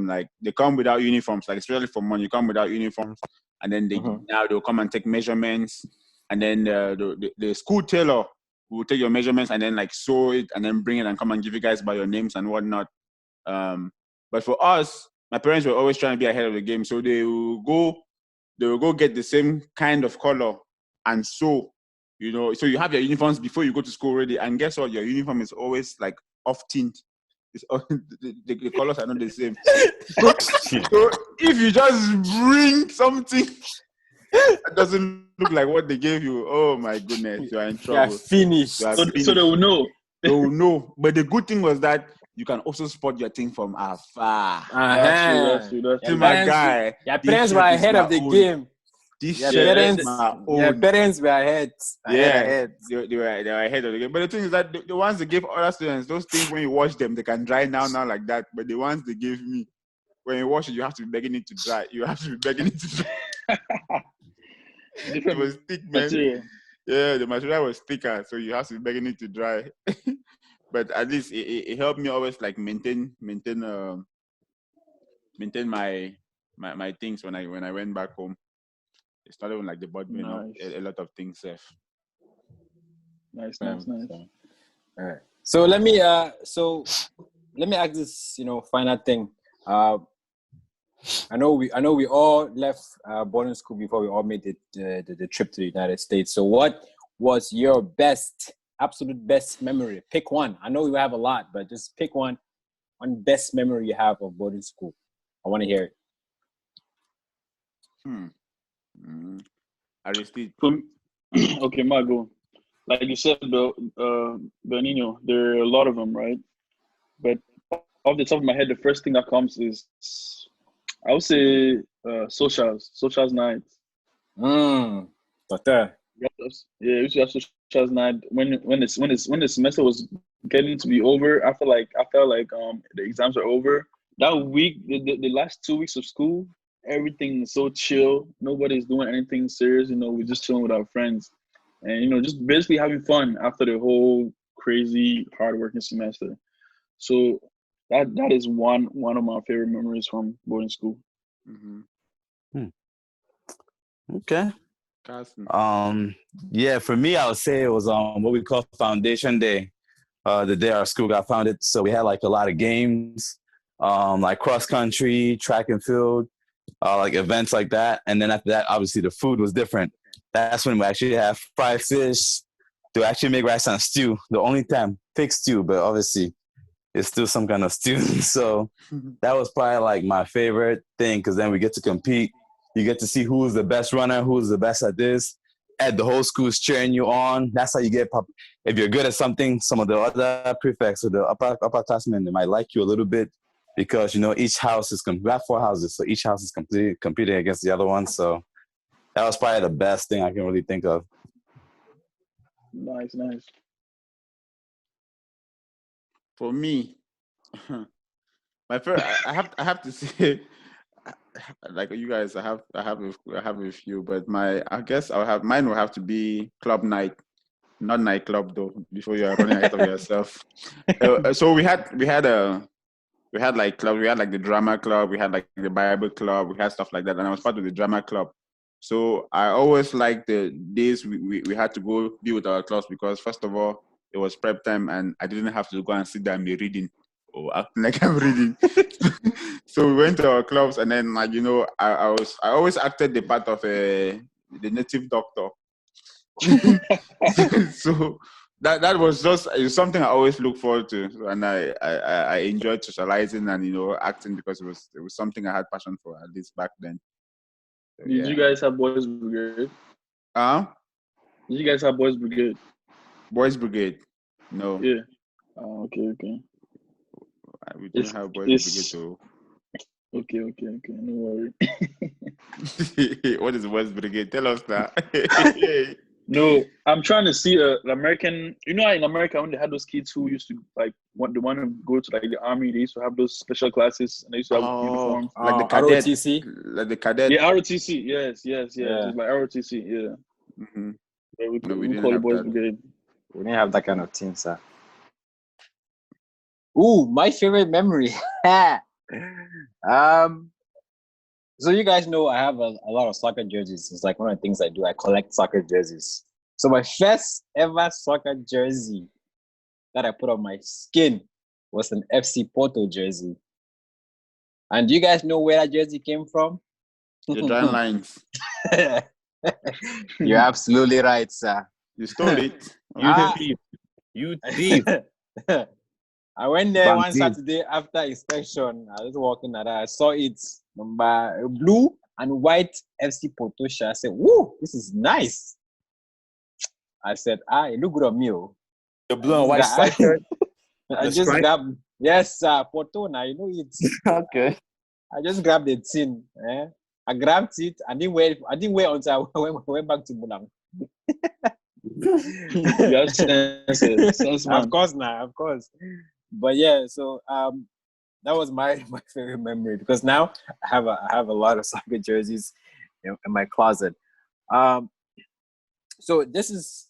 like, they come without uniforms, like especially for money, you come without uniforms, and then they'll come and take measurements, and then the school tailor will take your measurements and then like sew it and then bring it and come and give you guys by your names and whatnot. But for us, my parents were always trying to be ahead of the game, so they will go get the same kind of color and sew, so you have your uniforms before you go to school already, and guess what, your uniform is always like off tint. It's the colors are not the same. So if you just bring something that doesn't look like what they gave you, oh my goodness, you are in trouble. You're finished. So they will know. They will know. But the good thing was that you can also spot your thing from afar. That's true. My guy. Your parents were ahead of the game. Your parents were ahead. They were ahead of the game. But the thing is that the ones they give other students, those things, when you wash them, they can dry now like that. But the ones they gave me, when you wash it, you have to be begging it to dry. It was thick, man. Material. Yeah, the material was thicker, so you have to be begging it to dry. But at least it helped me always like maintain my things when I went back home. It started with like the bought me a lot of things safe. Nice. All right. So let me ask this, final thing. I know we all left boarding school before we all made the trip to the United States. So what was your absolute best memory? Pick one. I know we have a lot, but just pick one best memory you have of boarding school. I want to hear it. Aristide. Okay, Margo. Like you said, Benigno, there are a lot of them, right? But off the top of my head, the first thing that comes is, I would say, socials nights. But we used to have socials night when the semester was getting to be over. I felt like the exams are over. That week, the last 2 weeks of school, everything is so chill. Nobody's doing anything serious. We're just chilling with our friends, and just basically having fun after the whole crazy, hard-working semester. So that is one of my favorite memories from boarding school. Okay. Carson. Yeah, for me, I would say it was what we call Foundation Day. The day our school got founded, so we had like a lot of games, like cross country, track and field. Like events like that. And then after that, obviously the food was different. That's when we actually have fried fish. To actually make rice and stew. The only time, pig stew, but obviously it's still some kind of stew. So that was probably like my favorite thing, because then we get to compete. You get to see who's the best runner, who's the best at this. and the whole school's cheering you on. That's how you get if you're good at something, some of the other prefects or the upperclassmen, they might like you a little bit because, each house is, we have 4 houses, so each house is competing against the other one. So that was probably the best thing I can really think of. Nice. For me, my first, I have to say, like you guys, I have a few, but I guess mine will have to be club night, not nightclub though. Before you are running ahead of yourself. So we had like clubs. We had like the drama club. We had like the Bible club. We had stuff like that, and I was part of the drama club. So I always liked the days we had to go be with our clubs because first of all, it was prep time and I didn't have to go and sit there and be reading or acting like I'm reading. So we went to our clubs and then I always acted the part of the native doctor. So that was just something I always look forward to, and I enjoyed socializing and acting because it was something I had passion for at least back then. So, Did you guys have boys brigade? Did you guys have boys brigade? Boys brigade? No. Yeah. Oh, okay. We didn't have boys brigade though. Okay. No worry. What is boys brigade? Tell us that. No, I'm trying to see the American. In America, when they had those kids who used to want to go to like the army, they used to have those special classes and they used to have uniforms. Like the cadet. ROTC. Like the cadet. Yeah, ROTC. Yes. Yeah. It's like ROTC. Yeah. Mm-hmm. Yeah, we didn't call it have boys that. brigade. We didn't have that kind of team, sir. Ooh, my favorite memory. So you guys know I have a lot of soccer jerseys. It's like one of the things I do. I collect soccer jerseys. So my first ever soccer jersey that I put on my skin was an FC Porto jersey. And do you guys know where that jersey came from? The drawing lines. You're absolutely right, sir. You stole it. You thief. I went there one Banty. Saturday after inspection. I was walking and I saw it number blue and white FC Porto shirt. I said, "Woo, this is nice." I said, it look good on me. The blue and white striker. I just grabbed, yes, sir, Porto. Now you know it. Okay. I just grabbed the tin. I grabbed it. I didn't wait until I went back to Bulang. Yes, of course. But yeah, so that was my favorite memory because now I have a lot of soccer jerseys in my closet. So this is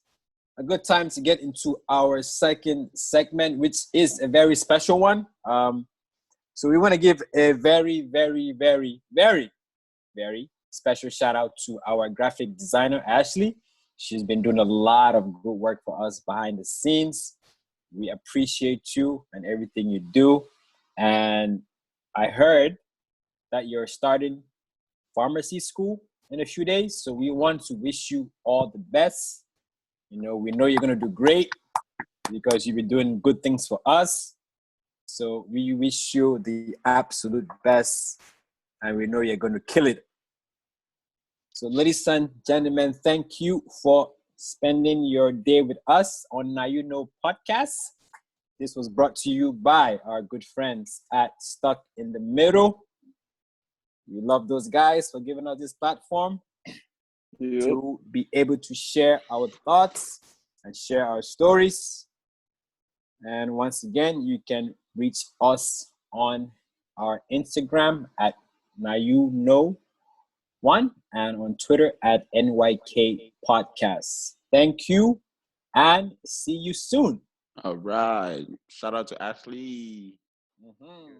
a good time to get into our second segment, which is a very special one. So we want to give a very, very, very, very, very special shout out to our graphic designer, Ashley. She's been doing a lot of good work for us behind the scenes. We appreciate you and everything you do. And I heard that you're starting pharmacy school in a few days. So we want to wish you all the best. We know you're going to do great because you've been doing good things for us. So we wish you the absolute best. And we know you're going to kill it. So ladies and gentlemen, thank you for spending your day with us on Now You Know podcast. This was brought to you by our good friends at Stuck in the Middle. We love those guys for giving us this platform to be able to share our thoughts and share our stories. And once again, you can reach us on our Instagram at Now You Know One and on Twitter at NYK Podcasts. Thank you and see you soon. All right. Shout out to Ashley. Mm-hmm.